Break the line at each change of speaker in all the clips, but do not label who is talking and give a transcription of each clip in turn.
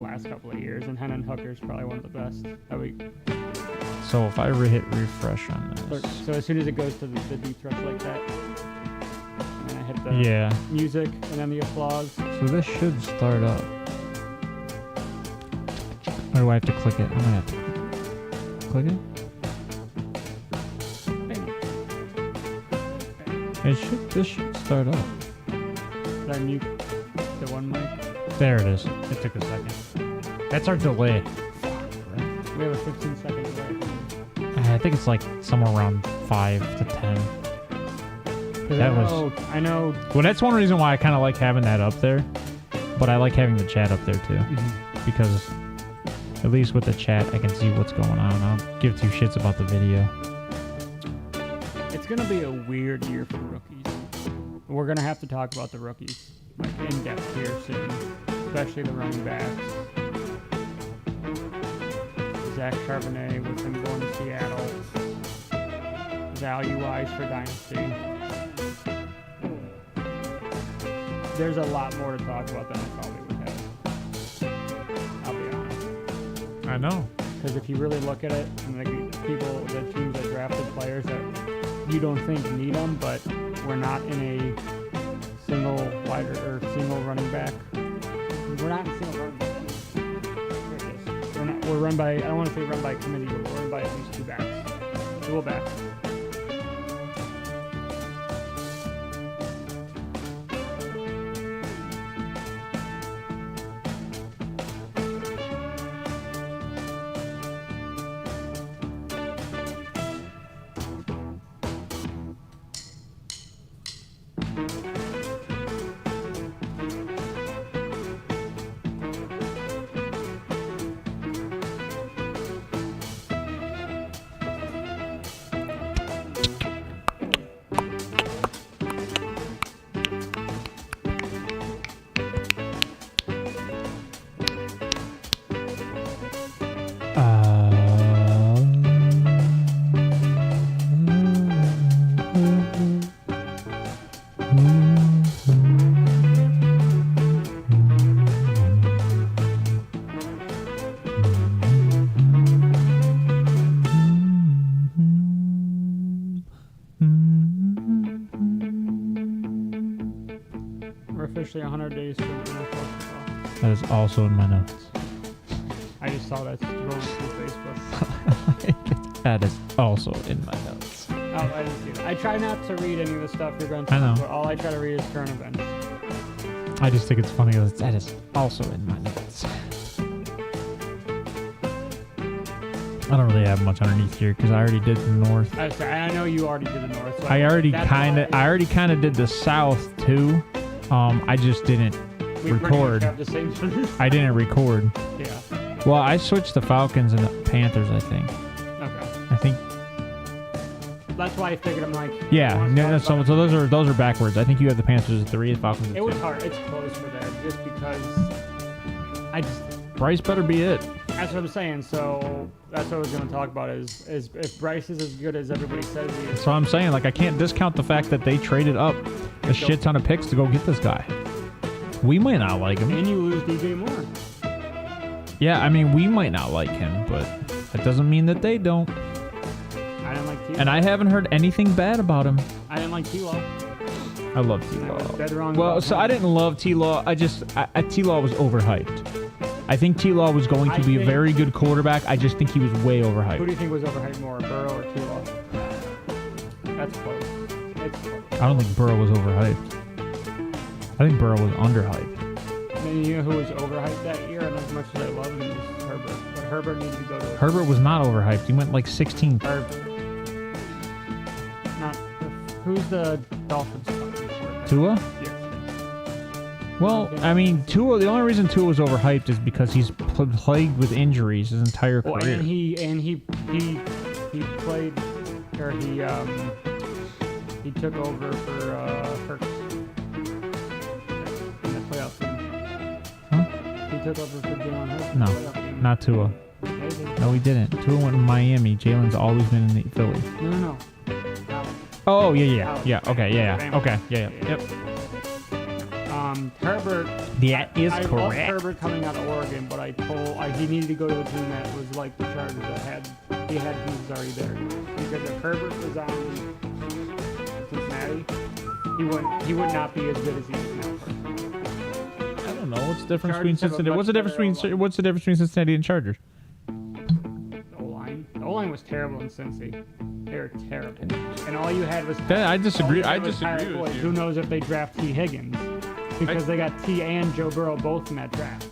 last couple of years, and Hendon Hooker's probably one of the best.
So if I hit refresh on this.
So as soon as it goes to the deep threats like that, and I hit the music and then the applause.
So this should start up. Or do I have to click it? I'm gonna have to click it. This should start up.
Did I mute the one mic?
There it is. It took a second. That's our delay.
We have a 15-second delay.
I think it's like somewhere around 5 to 10.
I know.
Well, that's one reason why I kind of like having that up there. But I like having the chat up there too. Because at least with the chat, I can see what's going on. I don't give two shits about the video.
It's going to be a weird year for rookies. We're going to have to talk about the rookies like in depth here soon, especially the running backs. Zach Charbonnet with him going to Seattle. Value-wise for Dynasty. There's a lot more to talk about than I thought we would have. I'll be honest.
I know.
Because if you really look at it, and the teams that drafted players that you don't think need them, but we're not in a single running back. We're not in single running back. We're run by, I don't want to say run by committee, but we're run by at least two backs. Dual backs. We're officially 100 days from NFL football.
That is also in my notes.
I just saw that rolling through Facebook.
That is also in my notes.
Oh, I didn't see that. I try not to read any of the stuff you're going to talk about. All I try to read is current events.
I just think it's funny that that is also in my notes. I don't really have much underneath here because I already did the north.
I know you already did the north. So
I already kind of did the south too. I just didn't record. I didn't record.
Yeah.
Well, I switched the Falcons and the Panthers, I think.
Okay.
I think.
That's why I figured I'm like.
Yeah. No, so those are backwards. I think you have the Panthers at 3, the Falcons at 2.
It was hard. It's close for that, just because.
Bryce better be it.
That's what I'm saying. So that's what I was going to talk about. Is if Bryce is as good as everybody says he is.
That's what I'm saying. Like I can't discount the fact that they traded up a shit ton of picks to go get this guy. We might not like him.
And you lose DJ Moore.
Yeah, I mean, we might not like him, but that doesn't mean that they don't.
I didn't like T-Law.
And I haven't heard anything bad about him.
I didn't like T-Law.
I love T-Law.
I was dead wrong.
Well, so I didn't love T-Law. T-Law was overhyped. I think T-Law was going to be a very good quarterback. I just think he was way overhyped.
Who do you think was overhyped more, Burrow or T-Law? That's close. It's close.
I don't think Burrow was overhyped. I think Burrow was underhyped.
And you know who was overhyped that year? And as much as I love him, it was Herbert. But Herbert needed to go to.
Herbert was not overhyped. He went like 16th.
Who's the Dolphins quarterback?
Tua?
Yes.
Well, I mean, Tua. The only reason Tua was overhyped is because he's plagued with injuries his entire career.
And he played, or he took over for Hurts in the playoff game.
Huh?
He took over for Jalen Hurts.
No, not Tua. No, he didn't. Tua went to Miami. Jalen's always been in Philly.
No.
Oh, yeah. Okay, yeah. Okay, yeah. Yep.
Herbert.
That is
I love
correct.
Herbert coming out of Oregon, but he needed to go to a team that was like the Chargers that he had who's already there. Because if Herbert was on Cincinnati, he would not be as good as he is now. Personally.
I don't know. What's the difference between
Chargers have a
Cincinnati?
much
What's the difference
better
between what's the difference between Cincinnati and Chargers?
The O-line was terrible in Cincy. They were terrible. And all you had was...
I disagree. I
Tyler
disagree with
Boyd.
you.
Who knows if they draft T. Higgins? Because they got T and Joe Burrow both in that draft.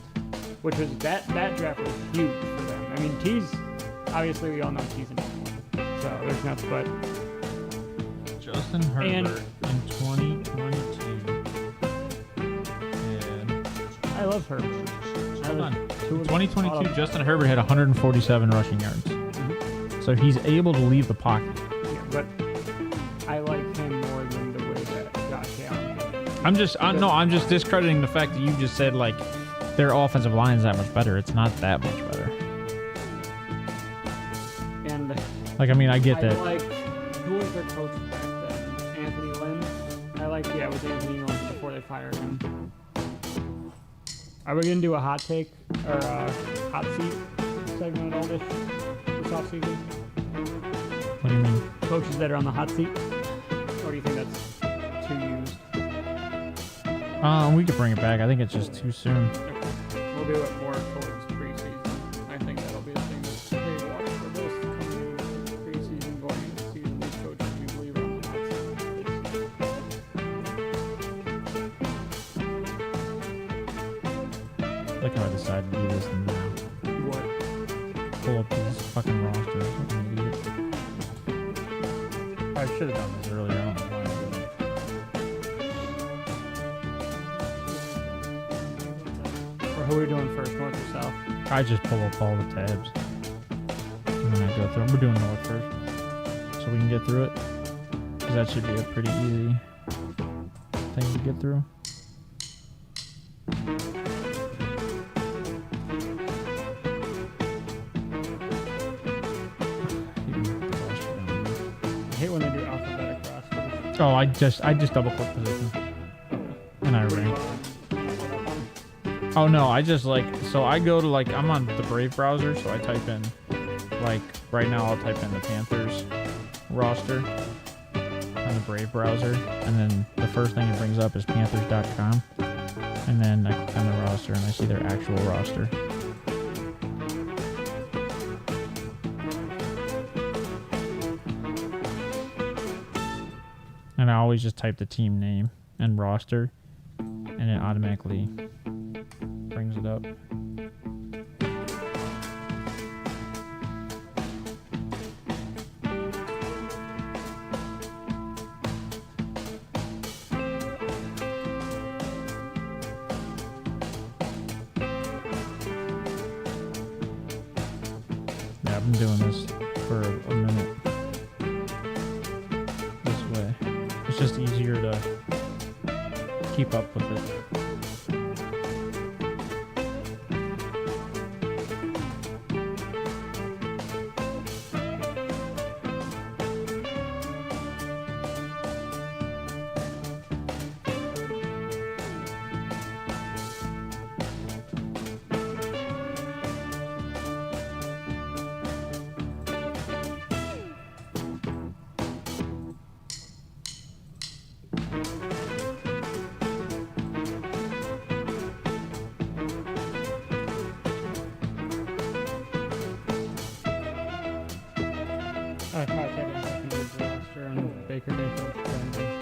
Which was... That draft was huge for them. I mean, T's... Obviously, we all know T's in one. So, there's nothing but...
Justin Herbert in 2022. And
I love Herbert.
hold on. 2022, Justin Herbert had 147 rushing yards. So he's able to leave the pocket.
Yeah, but I like him more than the way that Josh Allen.
I'm just discrediting the fact that you just said like their offensive line is that much better. It's not that much better.
And
like, I mean, I get
I
that.
like, who was their coach back then? Anthony Lynn? It was Anthony Lynn before they fired him. Are we going to do a hot take or a hot seat segment at all this offseason?
What do you mean?
Coaches that are on the hot seat? Or do you think that's too used?
We could bring it back. I think it's just too soon.
Okay. We'll do it more towards preseason. I think that'll be a thing that's they watch for this coming into preseason, going into the season. These coaches we believe are on the hot seat.
Look how I decided to do this now.
What?
Pull up these fucking rosters. Like an idiot. I should have done this earlier. I don't know why I didn't.
Or who are we doing first, north or south?
I just pull up all the tabs. And then I go through them. We're doing north first. So we can get through it. Because that should be a pretty easy thing to get through.
I hate when they do alphabetic rosters.
Oh, I just double click position. And I rank. Oh no, I just like, so I go to like, I'm on the Brave browser, so I type in, like, right now I'll type in the Panthers roster on the Brave browser, and then the first thing it brings up is Panthers.com, and then I click on the roster and I see their actual roster. And I always just type the team name and roster, and it automatically brings it up. Yeah, I've been doing this for a minute. This way. It's just easier to keep up with it.
I thought that was like a good roster and Baker Mayfield defending.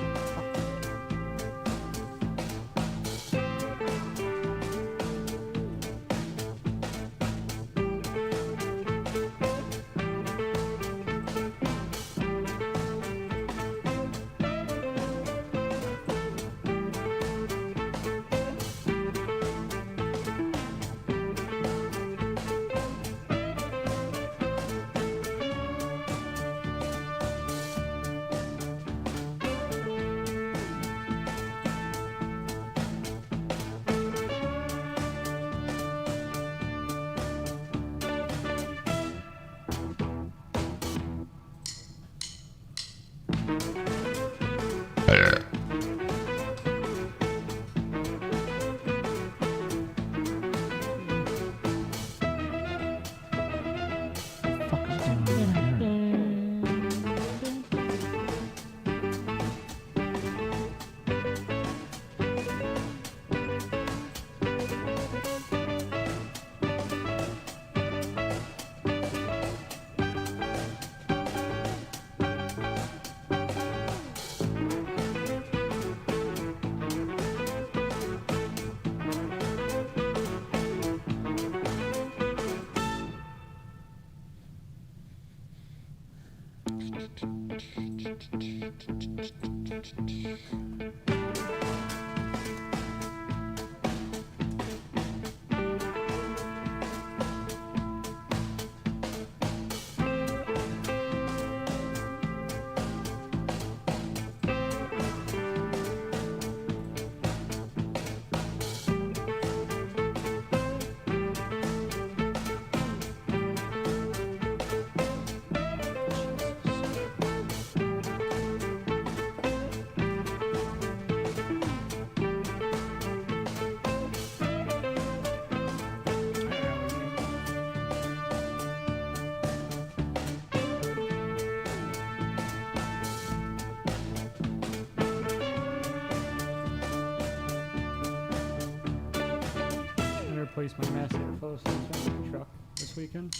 Replace my mass airflow sensor on my truck this weekend.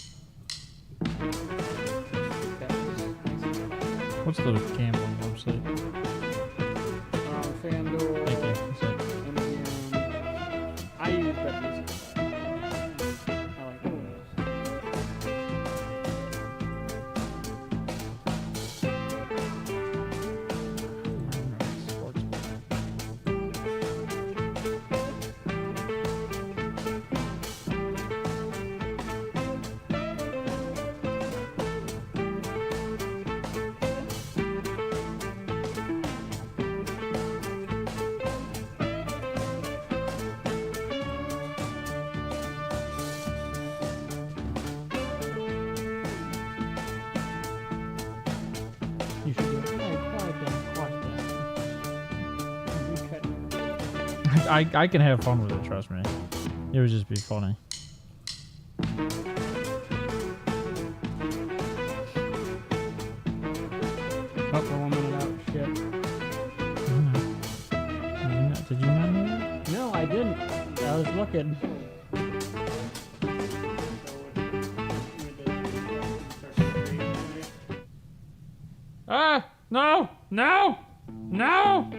What's the gambling website?
FanDuel.
Thank you. What's that?
MGM. I use BetMusic. I like those. You should do it. Quiet down.
I can have fun with it, trust me. It would just be funny.
Oh, for 1 minute out. Shit.
Did you not know that?
No, I didn't. I was looking.
Ah! No! No! No!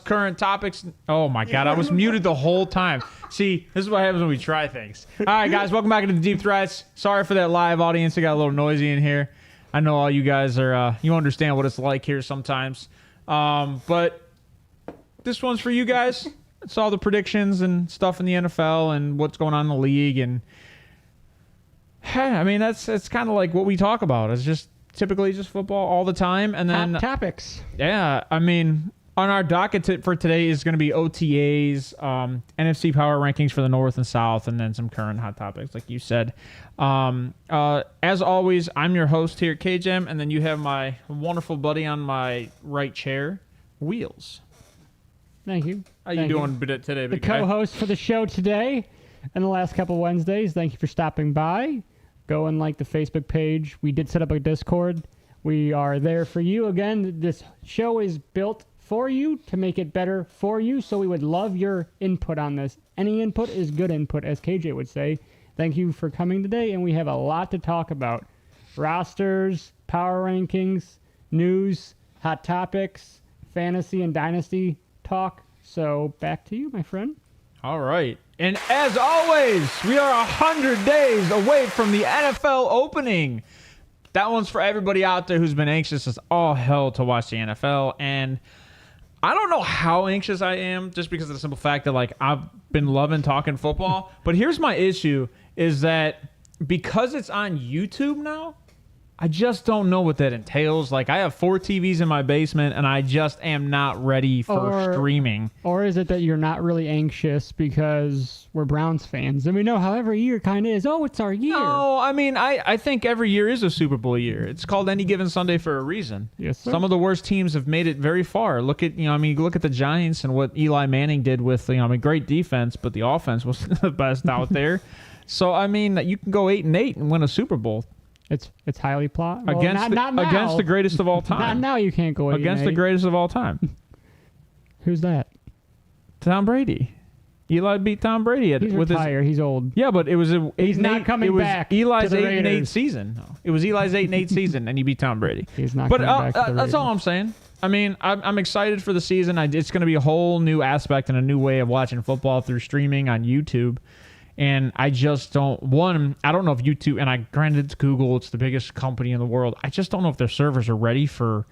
Current topics. Oh my god, I was muted the whole time. See, this is what happens when we try things. All right, guys, welcome back into the Deep Threats. Sorry for that live audience. It got a little noisy in here. I know all you guys are, you understand what it's like here sometimes. But this one's for you guys. It's all the predictions and stuff in the NFL and what's going on in the league. And I mean, it's kind of like what we talk about. It's just typically just football all the time. And then
Hot topics.
yeah, I mean, on our docket for today is going to be OTAs, NFC power rankings for the North and South, and then some current hot topics, like you said. As always, I'm your host here at KJAM, and then you have my wonderful buddy on my right chair, Wheels.
Thank you.
How you doing today,
The
big guy?
co-host for the show today and the last couple Wednesdays. Thank you for stopping by. Go and like the Facebook page. We did set up a Discord. We are there for you. Again, this show is built for you to make it better for you, so we would love your input on this. Any input is good input, as KJ would say. Thank you for coming today, and we have a lot to talk about. Rosters, power rankings, news, hot topics, fantasy and dynasty talk. So back to you, my friend.
All right. And as always, we are 100 days away from the NFL opening. That one's for everybody out there who's been anxious as all hell to watch the NFL. And I don't know how anxious I am, just because of the simple fact that, like, I've been loving talking football. But here's my issue, is that because it's on YouTube now, I just don't know what that entails. Like, I have 4 TVs in my basement, and I just am not ready for streaming.
Or is it that you're not really anxious because we're Browns fans? And we know how every year kind of is, oh, it's our year.
No, I mean, I think every year is a Super Bowl year. It's called Any Given Sunday for a reason.
Yes, sir.
Some of the worst teams have made it very far. Look at, look at the Giants and what Eli Manning did with, great defense, but the offense was the best out there. So, I mean, you can go 8-8 and win a Super Bowl.
It's highly plausible.
Against the greatest of all time.
Not now you can't go 8-8.
Against the greatest of all time.
Who's that?
Tom Brady. Eli beat Tom Brady.
He's retired. He's old.
Yeah, but it was
He's not coming back.
Eli's
to the
8-8 season. No, it was Eli's 8-8 season, and he beat Tom Brady.
He's not
but
coming back to the
that's all I'm saying. I mean, I'm excited for the season. It's going to be a whole new aspect and a new way of watching football through streaming on YouTube. And I just don't, I don't know if YouTube, and granted it's Google, it's the biggest company in the world. I just don't know if their servers are ready for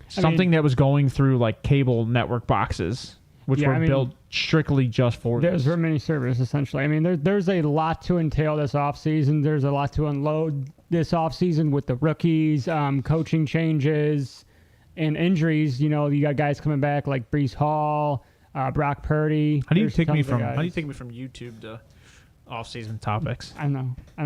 something that was going through like cable network boxes, which were built strictly just for this.
There's very many servers, essentially. I mean, there's a lot to entail this offseason. There's a lot to unload this offseason with the rookies, coaching changes, and injuries. You got guys coming back like Breece Hall, Brock Purdy.
How do you take me from YouTube to off-season topics?
I don't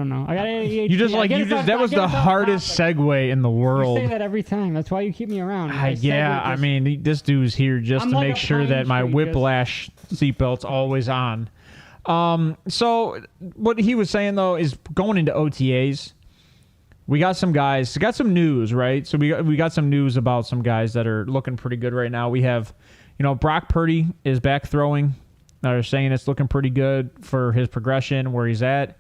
know. I got ADHD.
That was the hardest segue in the world.
You say that every time. That's why you keep me around.
I mean, this dude's here just to make sure that my whiplash seatbelt's always on. So what he was saying though is going into OTAs, we got some guys, got some news, right? So we got some news about some guys that are looking pretty good right now. We have, Brock Purdy is back throwing. They're saying it's looking pretty good for his progression, where he's at.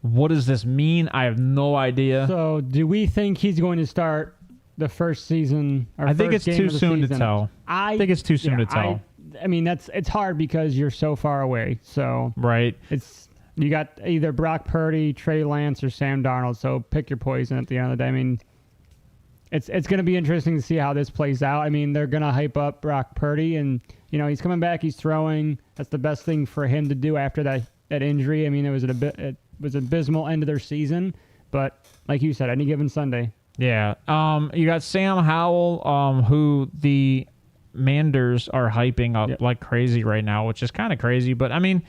What does this mean? I have no idea.
So, do we think he's going to start the first season?
I think it's too soon to tell. I think it's too soon to tell.
I mean, it's hard because you're so far away. So,
right.
You got either Brock Purdy, Trey Lance, or Sam Darnold. So, pick your poison at the end of the day. I mean, it's going to be interesting to see how this plays out. I mean, they're going to hype up Brock Purdy, and he's coming back, he's throwing. That's the best thing for him to do after that injury. I mean, it was an abysmal end of their season, but like you said, Any Given Sunday.
Yeah. You got Sam Howell, who the Manders are hyping up like crazy right now, which is kind of crazy. But I mean,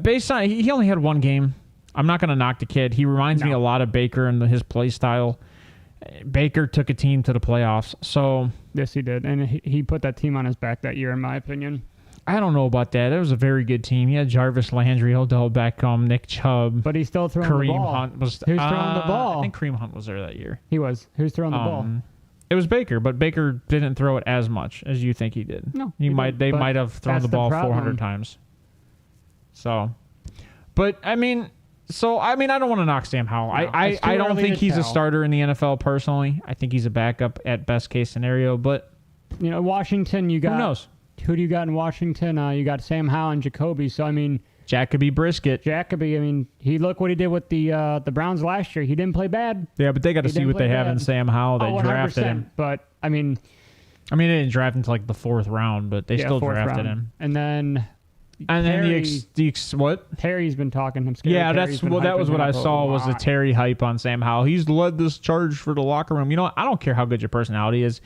based on he only had one game. I'm not going to knock the kid. He reminds me a lot of Baker and his play style. Baker took a team to the playoffs, so
yes, he did, and he put that team on his back that year, in my opinion.
I don't know about that. It was a very good team. He had Jarvis Landry, Odell Beckham, Nick Chubb,
but he's still throwing the ball.
Kareem Hunt was
who's throwing the ball.
I think Kareem Hunt was there that year.
He was. Who's throwing the ball?
It was Baker, but Baker didn't throw it as much as you think he did.
No,
they might have thrown the ball 400 times. So, but I mean, I don't want to knock Sam Howell. No, I don't think he's a starter in the NFL personally. I think he's a backup at best case scenario. But
Washington, you got
who knows?
Who do you got in Washington? You got Sam Howell and Jacoby. So I mean,
Jacoby Brisket.
Jacoby. I mean, look what he did with the Browns last year. He didn't play bad.
Yeah, but they got to see what they have in Sam Howell. They drafted him.
But I mean,
they didn't draft him to like the 4th round, but they still drafted him.
And then
what?
Terry's been talking him.
Yeah, that was what I saw was the Terry hype on Sam Howell. He's led this charge for the locker room. I don't care how good your personality is.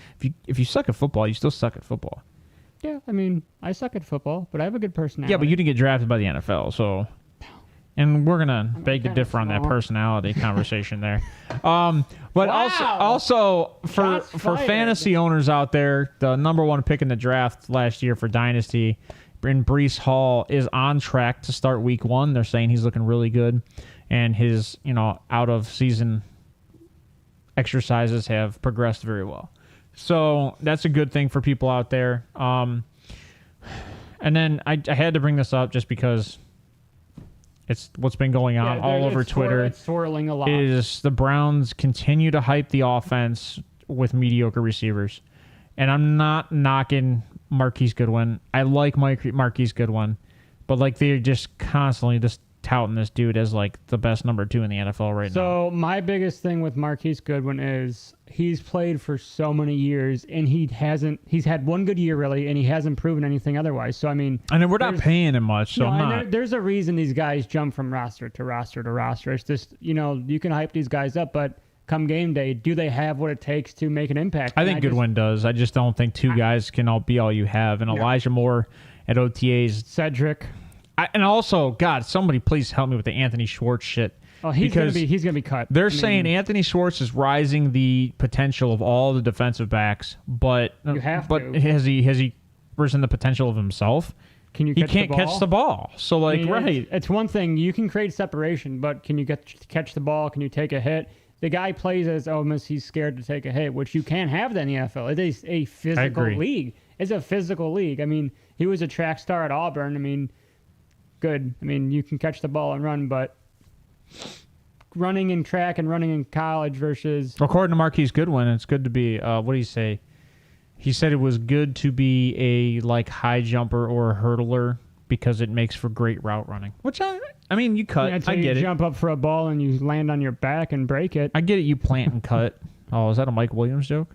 If you suck at football, you still suck at football.
Yeah, I mean, I suck at football, but I have a good personality.
Yeah, but you didn't get drafted by the NFL, so. And we're gonna beg to differ on that personality conversation there. But also for fantasy owners out there, the number 1 pick in the draft last year for Dynasty, Breece Hall is on track to start week 1. They're saying he's looking really good, and his out of season exercises have progressed very well. So that's a good thing for people out there. And then I had to bring this up just because it's what's been going on all over Twitter.
It's swirling a lot.
Is the Browns continue to hype the offense with mediocre receivers. And I'm not knocking Marquise Goodwin. I like Marquise Goodwin. But they're just constantly just touting this dude as the best number 2 in the NFL right now.
So my biggest thing with Marquise Goodwin is he's played for so many years and he's had one good year really, and he hasn't proven anything otherwise. So I mean,
and we're not paying him much, so
there's a reason these guys jump from roster to roster to roster. It's just you can hype these guys up, but come game day, do they have what it takes to make an impact?
I think Goodwin does. I just don't think two guys can all be all you have. And Elijah Moore at OTAs.
Cedric.
And also, God, somebody please help me with the Anthony Schwartz shit.
Oh, he's gonna be cut.
They're saying Anthony Schwartz is rising the potential of all the defensive backs, but has he risen the potential of himself?
He
can't catch the ball. So
it's one thing you can create separation, but can you catch the ball? Can you take a hit? The guy plays as almost he's scared to take a hit, which you can't have that in the NFL. It is a physical league. It's a physical league. I mean, he was a track star at Auburn. I mean, good. I mean, you can catch the ball and run, but running in track and running in college versus...
According to Marquise Goodwin, it's good to be, what did he say? He said it was good to be a high jumper or a hurdler because it makes for great route running. Which, I mean, you cut. I get it.
You jump up for a ball and you land on your back and break it.
I get it. You plant and cut. Oh, is that a Mike Williams joke?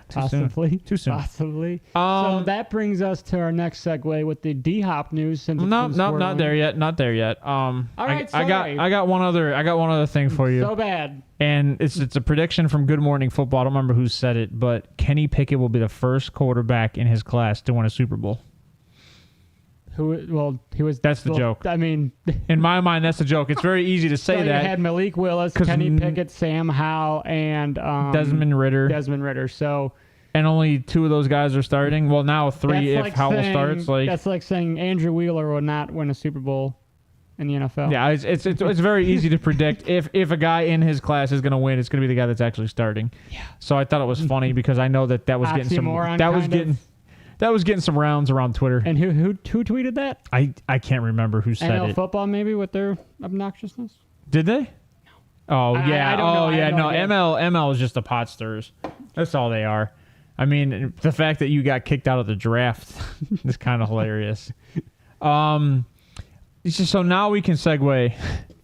Possibly.
Too soon.
Possibly. So that brings us to our next segue with the D-Hop news. Since
not there yet. Not there yet. All
right.
I got one other thing for you.
So bad.
And it's a prediction from Good Morning Football. I don't remember who said it, but Kenny Pickett will be the first quarterback in his class to win a Super Bowl.
He was.
That's the joke.
I mean,
in my mind, that's the joke. It's very easy to say that.
You had Malik Willis, Kenny Pickett, Sam Howell, and
Desmond
Ritter. So,
and only 2 of those guys are starting. Well, now 3 if Howell starts.
That's like saying Andrew Wheeler will not win a Super Bowl in the NFL.
Yeah, it's very easy to predict if a guy in his class is going to win, it's going to be the guy that's actually starting.
Yeah.
So I thought it was funny because I know that was getting some that was getting some rounds around Twitter.
And who tweeted that?
I can't remember who said it.
Football maybe with their obnoxiousness.
Did they? Oh yeah.
I don't know.
ML is just the pot stirrers. That's all they are. I mean, the fact that you got kicked out of the draft is kind of hilarious. So now we can segue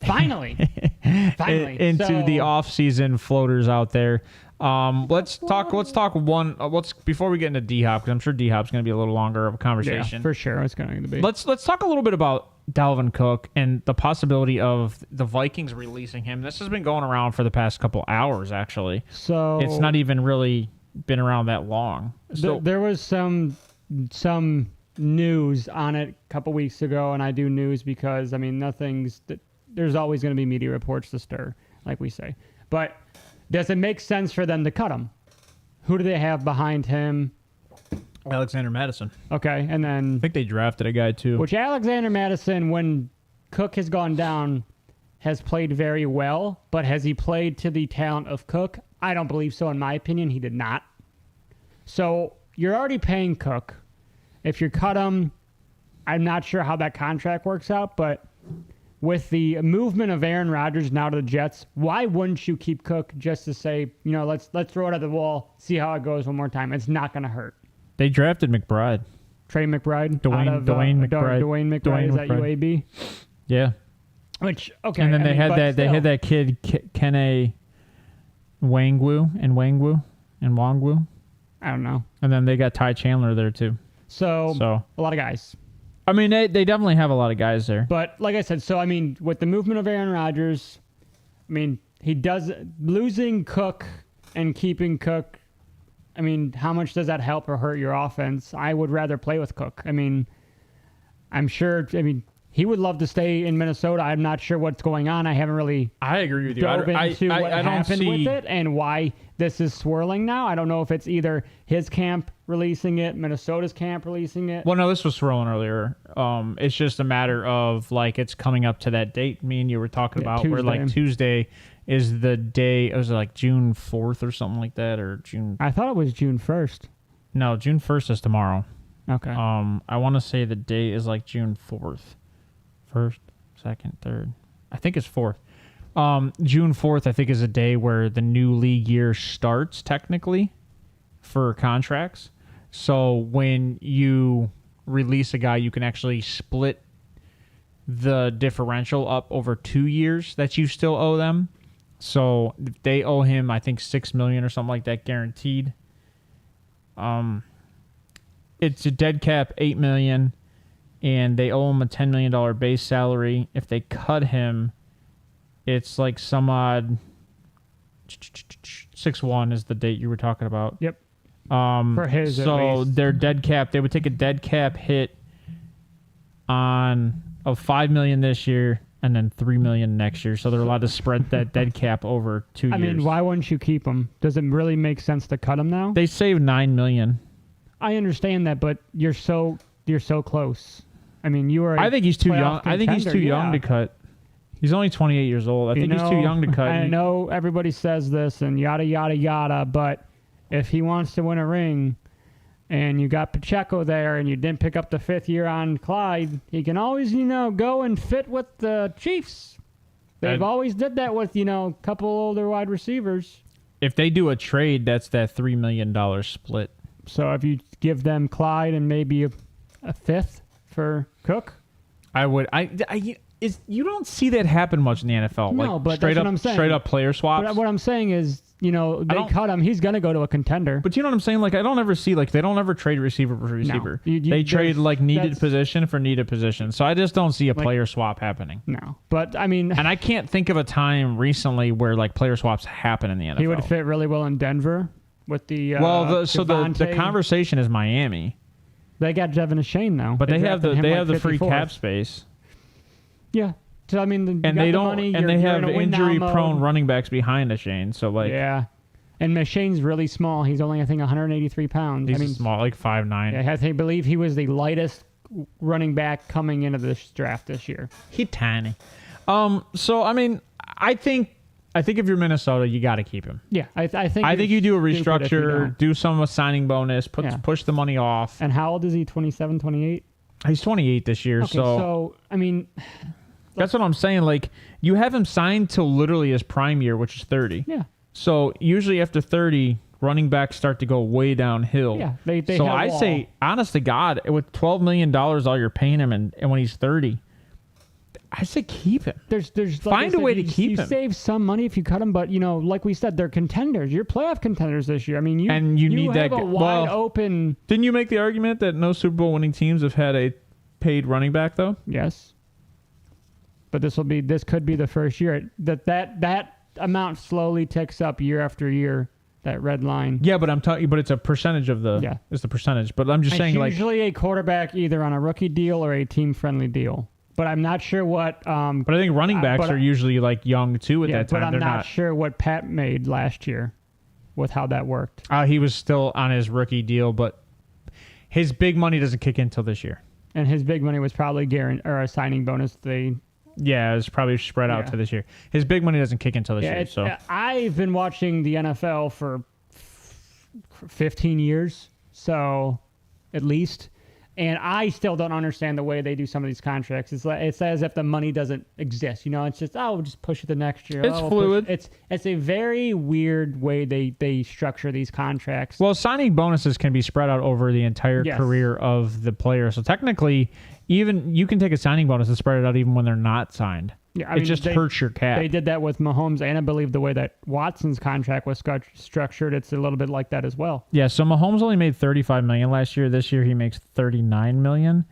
finally
into the off-season floaters out there. Let's talk before we get into D-Hop, because I'm sure D-Hop's going to be a little longer of a conversation.
Yeah, for sure, it's going to be.
Let's talk a little bit about Dalvin Cook and the possibility of the Vikings releasing him. This has been going around for the past couple hours, actually.
So
it's not even really been around that long. So
there was some news on it a couple weeks ago, and I do news because I mean there's always going to be media reports to stir, like we say. But does it make sense for them to cut him? Who do they have behind him?
Alexander Madison.
Okay, and then
I think they drafted a guy too.
Which Alexander Madison, when Cook has gone down, has played very well, but has he played to the talent of Cook? I don't believe so. In my opinion, he did not. So you're already paying Cook. If you cut him, I'm not sure how that contract works out, but with the movement of Aaron Rodgers now to the Jets, why wouldn't you keep Cook just to say, let's throw it at the wall, see how it goes one more time? It's not going to hurt.
They drafted McBride.
Trey McBride?
Dwayne McBride.
Dwayne McBride. Is that UAB?
Yeah.
Which, okay.
And then they had that kid, Kene Wangwu.
I don't know.
And then they got Ty Chandler there too.
So a lot of guys.
I mean, they definitely have a lot of guys there.
But like I said, so I mean, with the movement of Aaron Rodgers, I mean, he does losing Cook and keeping Cook. I mean, how much does that help or hurt your offense? I would rather play with Cook. I mean, I'm sure. I mean, he would love to stay in Minnesota. I'm not sure what's going on. I haven't really.
I agree with you.
Dove into what happened with it and why this is swirling now. I don't know if it's either his camp releasing it, Minnesota's camp releasing it.
Well, no, this was swirling earlier. It's just a matter of it's coming up to that date. Me and you were talking about
Tuesday.
Where Tuesday is the day. It was June 4th or something like that, or June.
I thought it was June 1st.
No, June 1st is tomorrow.
Okay.
I want to say the date is June 4th. 1st, 2nd, 3rd. I think it's 4th. June 4th, I think, is a day where the new league year starts, technically, for contracts. So when you release a guy, you can actually split the differential up over 2 years that you still owe them. So they owe him, I think, $6 million or something like that guaranteed. It's a dead cap, $8 million. And they owe him a $10 million base salary. If they cut him, it's some odd 6/1 is the date you were talking about.
Yep. For his,
so their dead cap, they would take a dead cap hit of $5 million this year and then $3 million next year. So they're allowed to spread that dead cap over 2 years.
I mean, why wouldn't you keep him? Does it really make sense to cut him now?
They saved $9 million.
I understand that, but you're so close. I mean, you are.
I think he's too young.
Contender.
I think he's too young to cut. He's only 28 years old. I think he's too young to cut.
I know everybody says this and yada yada yada, but if he wants to win a ring, and you got Pacheco there, and you didn't pick up the 5th year on Clyde, he can always, go and fit with the Chiefs. They've always did that with, a couple older wide receivers.
If they do a trade, that's that $3 million split.
So if you give them Clyde and maybe a 5th for Cook,
I would. You don't see that happen much in the NFL.
No, but
straight
that's
up,
what I'm saying.
Straight up player swaps.
But what I'm saying is, they cut him. He's going to go to a contender.
But you know what I'm saying? Like, I don't ever see, they don't ever trade receiver for receiver.
No,
they trade, needed position for needed position. So I just don't see a player swap happening.
No. But, I mean...
And I can't think of a time recently where, player swaps happen in the NFL.
He would fit really well in Denver with the...
the conversation is Miami.
They got Devin Shane now.
But they have the free cap space.
Yeah. So, I mean,
they have injury-prone running backs behind Shane. So,
yeah. And Shane's really small. He's only, I think, 183 pounds.
He's small, 5'9".
Yeah, I believe he was the lightest running back coming into this draft this year.
He's tiny. So, I mean, I think if you're Minnesota, you got to keep him.
Yeah, I think
you do a restructure, do some signing bonus, push the money off.
And how old is he? 27, 28?
He's 28 this year.
Okay, so I mean...
That's what I'm saying. You have him signed till literally his prime year, which is 30.
Yeah.
So usually after 30, running backs start to go way downhill.
Yeah. They
so I say, honest to God, with $12 million all you're paying him, and when he's 30, I say keep him.
There's
find a way to keep him.
You save some money if you cut him, but like we said, they're contenders. You're playoff contenders this year. I mean, you need
that
a wide open.
Didn't you make the argument that no Super Bowl winning teams have had a paid running back though?
Yes. But this could be the first year that amount slowly ticks up year after year. That red line.
Yeah, but I'm talking. But it's a percentage of the. Yeah, it's the percentage. But I'm just saying,
usually a quarterback either on a rookie deal or a team friendly deal. But I'm not sure what.
But I think running backs are usually young too at that time.
But I'm not sure what Pat made last year, with how that worked.
He was still on his rookie deal, but his big money doesn't kick in until this year.
And his big money was probably a signing bonus.
Yeah, it's probably spread out to this year. His big money doesn't kick until this year. So
I've been watching the NFL for 15 years, so at least, and I still don't understand the way they do some of these contracts. It's as if the money doesn't exist. It's just we'll just push it the next year.
It's fluid.
It's a very weird way they structure these contracts.
Well, signing bonuses can be spread out over the entire career of the player. So technically, even you can take a signing bonus and spread it out even when they're not signed. Yeah, it just hurts your cap.
They did that with Mahomes, and I believe the way that Watson's contract was structured, it's a little bit like that as well.
Yeah, so Mahomes only made $35 million last year. This year he makes $39 million.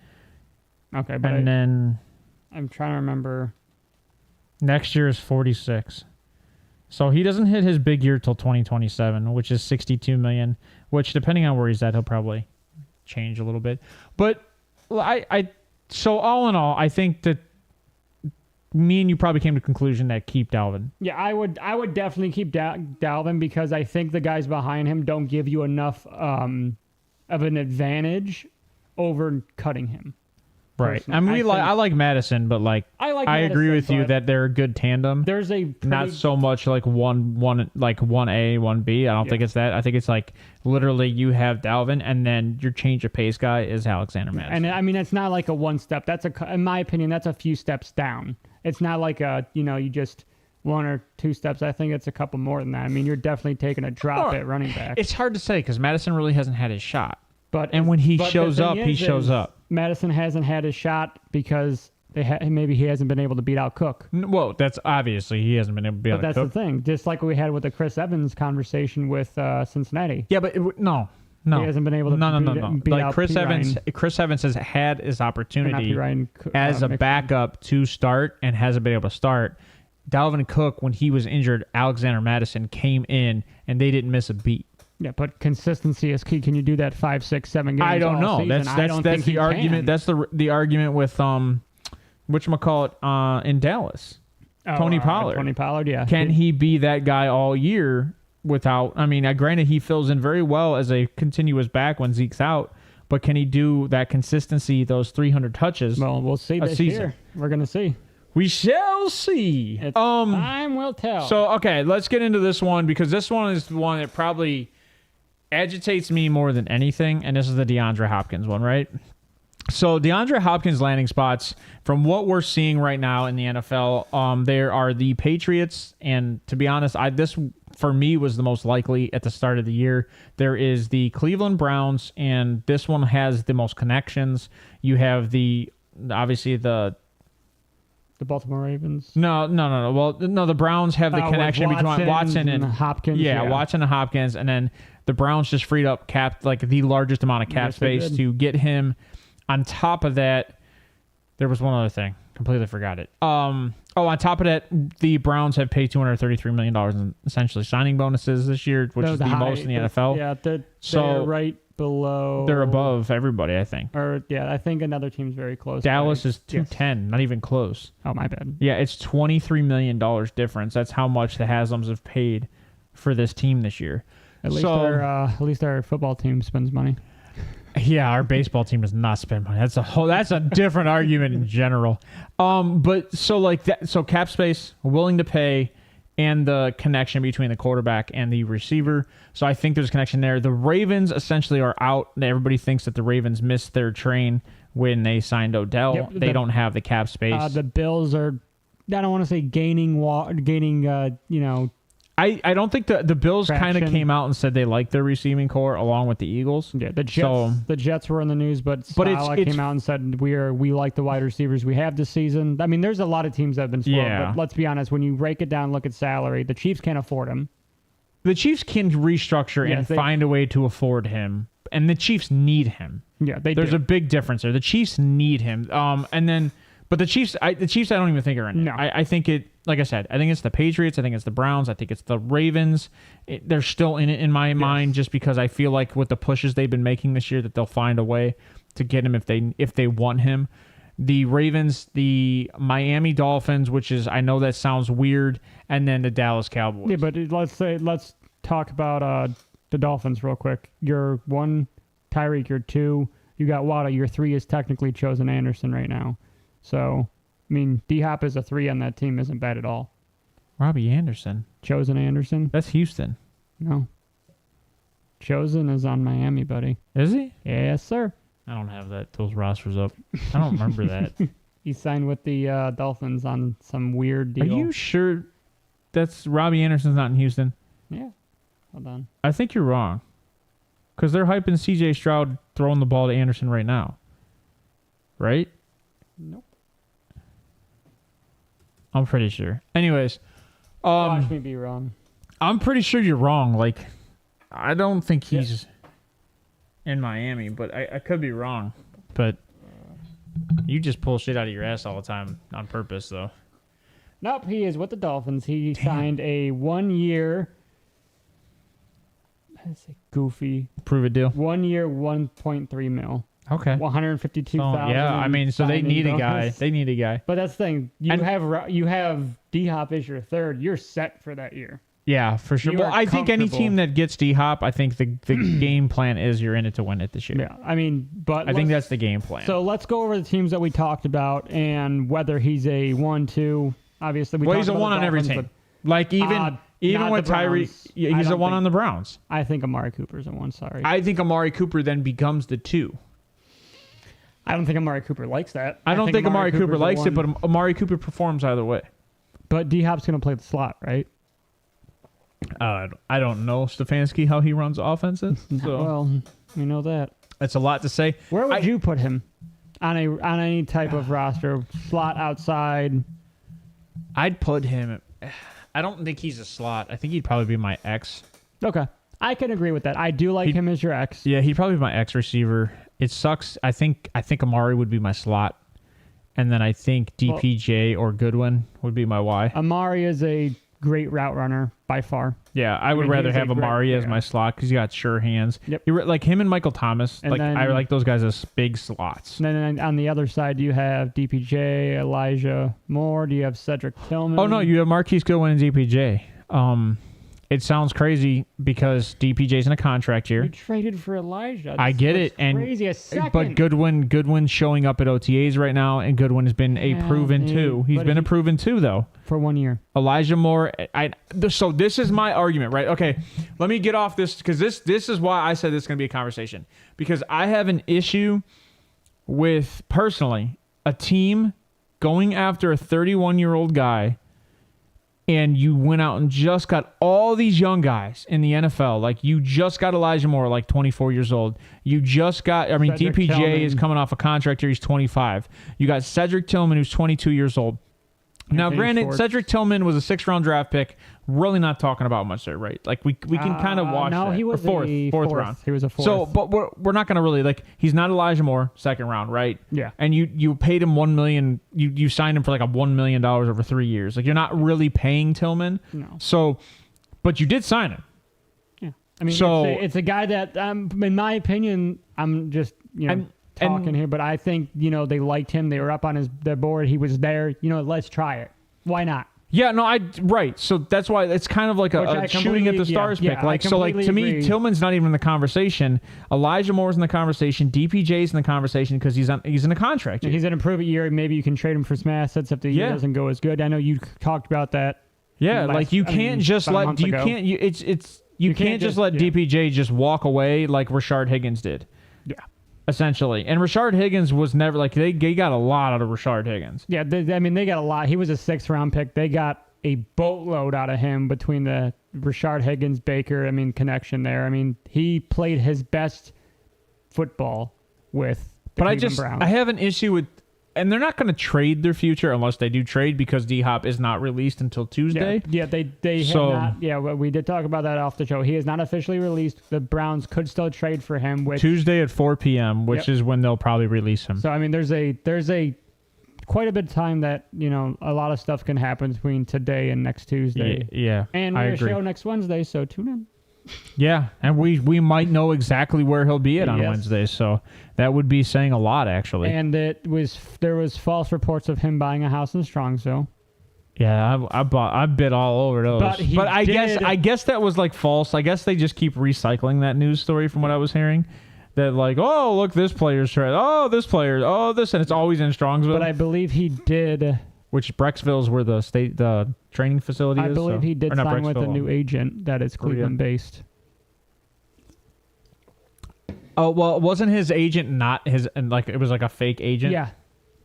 Okay, but
then
I'm trying to remember.
Next year is 46. So he doesn't hit his big year till 2027, which is $62 million. Which, depending on where he's at, he'll probably change a little bit. But so all in all, I think that me and you probably came to the conclusion that keep Dalvin.
Yeah, I would definitely keep Dalvin because I think the guys behind him don't give you enough of an advantage over cutting him.
Right. I mean, I like Madison, but I agree with you that they're a good tandem.
There's
not so much like one like 1A, 1B. I don't think it's that. I think it's literally you have Dalvin, and then your change of pace guy is Alexander Madison.
And I mean, it's not like a one step. In my opinion, that's a few steps down. It's not like you just one or two steps. I think it's a couple more than that. I mean, you're definitely taking a drop at running back.
It's hard to say because Madison really hasn't had his shot.
But
when he shows up, he shows up.
Madison hasn't had his shot because maybe he hasn't been able to beat out Cook.
Well, that's obviously he hasn't been able to beat out Cook.
But that's the thing. Just like we had with the Chris Evans conversation with Cincinnati.
Yeah, but no.
He hasn't been able to beat out
Chris Evans. Chris Evans has had his opportunity as a backup to start and hasn't been able to start Dalvin Cook, when he was injured, Alexander Madison came in, and they didn't miss a beat.
Yeah, but consistency is key. Can you do that 5, 6, 7 games?
I don't know.
Season?
That's the argument. That's the argument with whatchamacallit in Dallas. Tony Pollard.
Tony Pollard, yeah.
Can he be that guy all year without? I mean, granted, he fills in very well as a continuous back when Zeke's out, but can he do that consistency, those 300 touches?
Well, we'll see this year. We're gonna see.
We shall see.
Time will tell.
So, okay, let's get into this one because this one is the one that probably agitates me more than anything, and this is the DeAndre Hopkins one, right? So DeAndre Hopkins landing spots, from what we're seeing right now in the NFL, there are the Patriots, and to be honest, this for me was the most likely at the start of the year. There is the Cleveland Browns, and this one has the most connections. You have obviously the
Baltimore Ravens.
No. Well, no, the Browns have the connection between Watson and
Hopkins.
Yeah, Watson and Hopkins, and then the Browns just freed up the largest amount of cap space to get him. On top of that, there was one other thing. Completely forgot it. On top of that, the Browns have paid $233 million in essentially signing bonuses this year, which is the most in the NFL.
Yeah, they're right below.
They're above everybody, I think.
I think another team's very close.
Dallas is 210, not even close.
Oh, my bad.
Yeah, it's $23 million difference. That's how much the Haslams have paid for this team this year.
At least our football team spends money.
Yeah, our baseball team does not spend money. That's a different argument in general. But so cap space, willing to pay, and the connection between the quarterback and the receiver. So I think there's a connection there. The Ravens essentially are out. Everybody thinks that the Ravens missed their train when they signed Odell. Yep, they don't have the cap space.
The Bills are, I don't want to say gaining.
I don't think the Bills kind of came out and said they liked their receiving core along with the Eagles.
Yeah, the Jets were in the news, but Saleh came out and said we like the wide receivers we have this season. I mean, there's a lot of teams that have been spoiled, but let's be honest, when you break it down, look at salary, the Chiefs can't afford him.
The Chiefs can restructure and find a way to afford him, and the Chiefs need him.
Yeah,
there's a big difference there. The Chiefs need him. But the Chiefs, I don't even think are in it.
No.
I think it, like I said, I think it's the Patriots. I think it's the Browns. I think it's the Ravens. They're still in it in my mind just because I feel like with the pushes they've been making this year that they'll find a way to get him if they want him. The Ravens, the Miami Dolphins, which is, I know that sounds weird, and then the Dallas Cowboys.
Yeah, but let's talk about the Dolphins real quick. You're 1, Tyreek. You're 2. You got Waddle. Your 3 is technically Chosen Anderson right now. So, I mean, D-Hop is a 3 on that team isn't bad at all.
Robbie Anderson.
Chosen Anderson?
That's Houston.
No. Chosen is on Miami, buddy.
Is he?
Yes, sir.
I don't have those rosters up. I don't remember that.
He signed with the Dolphins on some weird deal.
Are you sure that's Robbie Anderson's not in Houston?
Yeah. Hold on.
I think you're wrong. Because they're hyping C.J. Stroud throwing the ball to Anderson right now. Right?
Nope.
I'm pretty sure. Anyways.
Watch me be wrong.
I'm pretty sure you're wrong. Like, I don't think he's in Miami, but I could be wrong. But you just pull shit out of your ass all the time on purpose, though.
Nope, he is with the Dolphins. He signed a 1-year... That's a goofy...
Prove it deal.
1 year, 1.3 mil.
Okay.
152,000.
Yeah, I mean, so they need a guy. They need a guy.
But that's the thing. You have D-Hop as your 3rd. You're set for that year.
Yeah, for sure. Well, I think any team that gets D-Hop, I think the game plan is you're in it to win it this year.
Yeah, I mean, but
I think that's the game plan.
So let's go over the teams that we talked about and whether he's a 1, 2. Obviously,
he's a 1 on every team. Like even with Tyree, he's a 1 on the Browns.
I think Amari Cooper's a 1. Sorry.
I think Amari Cooper then becomes the 2.
I don't think Amari Cooper likes that.
I don't think Amari Cooper likes it, but Amari Cooper performs either way.
But D-Hop's going to play the slot, right?
I don't know Stefanski how he runs offenses. So
well, we know that.
That's a lot to say.
Where would you put him on any type of roster? Slot, outside?
I'd put him. I don't think he's a slot. I think he'd probably be my X.
Okay, I can agree with that. I do like him as your X.
Yeah, he'd probably be my X receiver. It sucks. I think Amari would be my slot, and then I think DPJ or Goodwin would be my Y.
Amari is a great route runner by far.
Yeah, I would rather have Amari as my slot because he's got sure hands.
Yep.
Like him and Michael Thomas.
And then,
I like those guys as big slots.
And then on the other side, you have DPJ, Elijah Moore. Do you have Cedric Tillman?
Oh, no, you have Marquise Goodwin and DPJ. It sounds crazy because DPJ's in a contract year.
You traded for Elijah.
I get it,
crazy.
but Goodwin's showing up at OTAs right now, and Goodwin has been a proven two. He's been a proven two though
for 1 year.
Elijah Moore. So this is my argument, right? Okay, let me get off this because this is why I said this is going to be a conversation because I have an issue with personally a team going after a 31-year-old guy. And you went out and just got all these young guys in the NFL. Like, you just got Elijah Moore, like 24 years old. You just got,
Cedric
DPJ
Tillman
is coming off a contract here. He's 25. You got Cedric Tillman, who's 22 years old. Now, granted,
Schwartz.
Cedric Tillman was a 6th-round draft pick. Really not talking about much there, right? Like, we can kind of watch
no,
that.
he was
fourth round.
He was a fourth.
So, but we're not going to really, like, he's not Elijah Moore, 2nd round, right?
Yeah.
And you paid him $1 million. You signed him for like a $1 million over 3 years. Like, you're not really paying Tillman.
No.
So, but you did sign him.
Yeah. I mean,
so,
it's a guy that, in my opinion, I'm just, talking here, but I think, they liked him. They were up on their board. He was there. Let's try it. Why not?
Yeah, no, right. So that's why it's kind of like a shooting at the stars pick. To me, Tillman's not even in the conversation. Elijah Moore's in the conversation. DPJ's in the conversation because he's in a contract.
He's an improvement year. Maybe you can trade him for some assets if the year doesn't go as good. I know you talked about that.
Yeah, you can't just let DPJ just walk away like Rashard Higgins did.
Yeah.
Essentially. And Rashard Higgins was never like they got a lot out of Rashard Higgins.
Yeah, they got a lot. He was a 6th-round pick. They got a boatload out of him between the Rashard Higgins Baker connection there. He played his best football with the Cleveland Browns.
I have an issue with, and they're not going to trade their future unless they do trade because D-Hop is not released until Tuesday.
Yeah, they have not. Yeah, we did talk about that off the show. He is not officially released. The Browns could still trade for him.
Tuesday at 4 p.m., which is when they'll probably release him.
So there's a quite a bit of time that a lot of stuff can happen between today and next Tuesday.
Yeah,
and we're show next Wednesday, so tune in.
Yeah, and we might know exactly where he'll be at on Wednesday, so that would be saying a lot, actually.
And there was false reports of him buying a house in Strongsville.
Yeah, I bid all over those. But I guess that was like false. I guess they just keep recycling that news story from what I was hearing. That like, oh look, this player's traded. Oh, this player. Oh, this, and it's always in Strongsville.
But I believe he did.
Which Brecksville's where the training facility is.
I believe he did sign with a new agent that is Cleveland-based.
Oh, well, wasn't his agent not his, and like it was like a fake agent?
Yeah,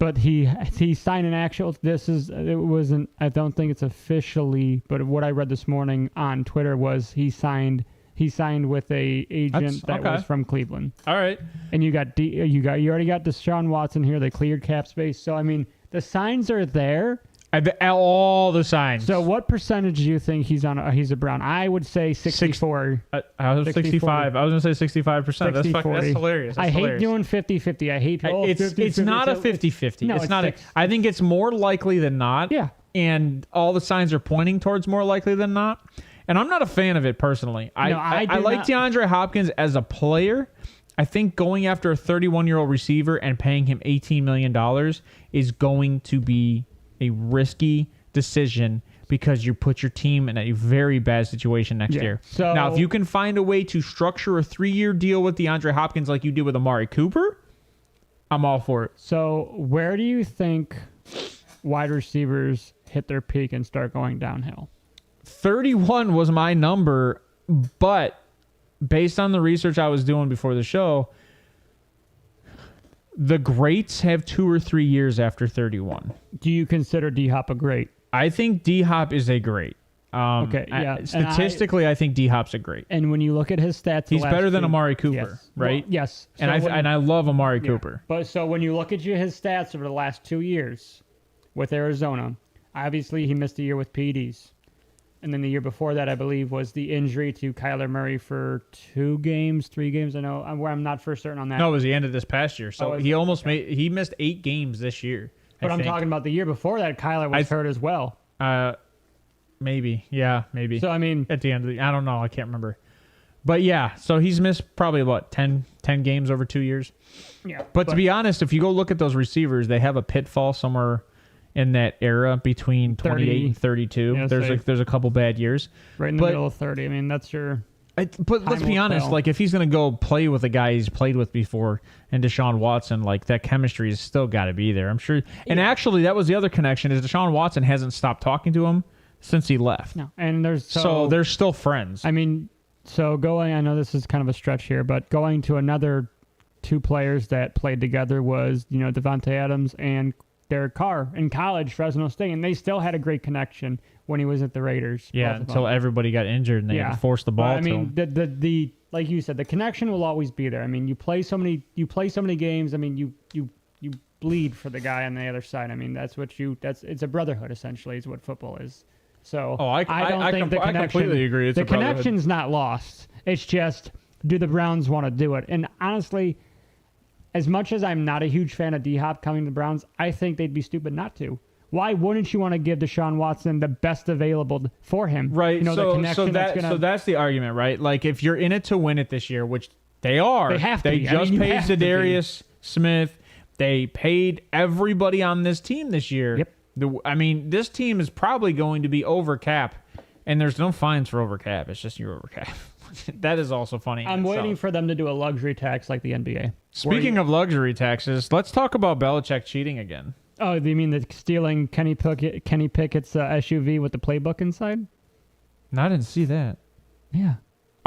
but he signed an actual, it wasn't, I don't think it's officially, but what I read this morning on Twitter was he signed with a agent that was from Cleveland.
All right.
And you already got Deshaun Watson here. They cleared cap space. So, the signs are there.
All the signs.
So what percentage do you think he's a Brown? I would say 64.
I was 65. I was going to say 65%. That's hilarious.
I hate doing 50-50. I hate
it's not a 50-50.
No,
it's not. I think it's more likely than not.
Yeah.
And all the signs are pointing towards more likely than not. And I'm not a fan of it personally. I like DeAndre Hopkins as a player. I think going after a 31-year-old receiver and paying him $18 million is going to be a risky decision because you put your team in a very bad situation next year. So, now, if you can find a way to structure a 3-year deal with DeAndre Hopkins like you did with Amari Cooper, I'm all for it.
So where do you think wide receivers hit their peak and start going downhill?
31 was my number, but based on the research I was doing before the show, the greats have 2 or 3 years after 31.
Do you consider D-Hop a great?
I think D-Hop is a great.
Okay, yeah.
Statistically, I think D-Hop's a great.
And when you look at his stats,
he's better than Amari Cooper, right?
Well, yes.
So and I love Amari Cooper.
But so when you look at his stats over the last 2 years with Arizona, obviously he missed a year with PEDs. And then the year before that, I believe, was the injury to Kyler Murray for 2 games, 3 games. I know I'm not for certain on that.
No, it was the end of this past year. So he missed 8 games this year.
But I'm talking about the year before that. Kyler was hurt as well.
Maybe. Yeah, maybe.
So, I mean,
at the end of I don't know. I can't remember. But yeah, so he's missed probably, 10 games over 2 years?
Yeah.
But to be honest, if you go look at those receivers, they have a pitfall somewhere in that era between 28 and 32.
Yeah,
there's a couple bad years.
Right in the middle of 30. I mean, that's your...
But let's be honest, like if he's going to go play with a guy he's played with before and Deshaun Watson, like that chemistry has still got to be there, I'm sure. And actually, that was the other connection is Deshaun Watson hasn't stopped talking to him since he left.
No, and
so they're still friends.
I mean, so going, I know this is kind of a stretch here, but going to another two players that played together was, Devontae Adams and Derek Carr in college, Fresno State, and they still had a great connection when he was at the Raiders.
Yeah, until everybody got injured and they had to force the ball.
But, I mean, the like you said, the connection will always be there. I mean, you play so many games. I mean, you bleed for the guy on the other side. I mean, it's a brotherhood essentially, is what football is. So
I completely agree.
The connection's not lost. It's just, do the Browns want to do it? And honestly, as much as I'm not a huge fan of D-Hop coming to the Browns, I think they'd be stupid not to. Why wouldn't you want to give Deshaun Watson the best available for him?
Right. So that's the argument, right? Like if you're in it to win it this year, which they are,
they have to.
They just paid Zadarius Smith. They paid everybody on this team this year.
Yep.
This team is probably going to be over cap, and there's no fines for over cap. It's just you're over cap. That is also funny.
I'm waiting for them to do a luxury tax like the NBA.
Speaking of luxury taxes, let's talk about Belichick cheating again.
Oh, do you mean the stealing Kenny Pickett's SUV with the playbook inside?
No, I didn't see that.
Yeah.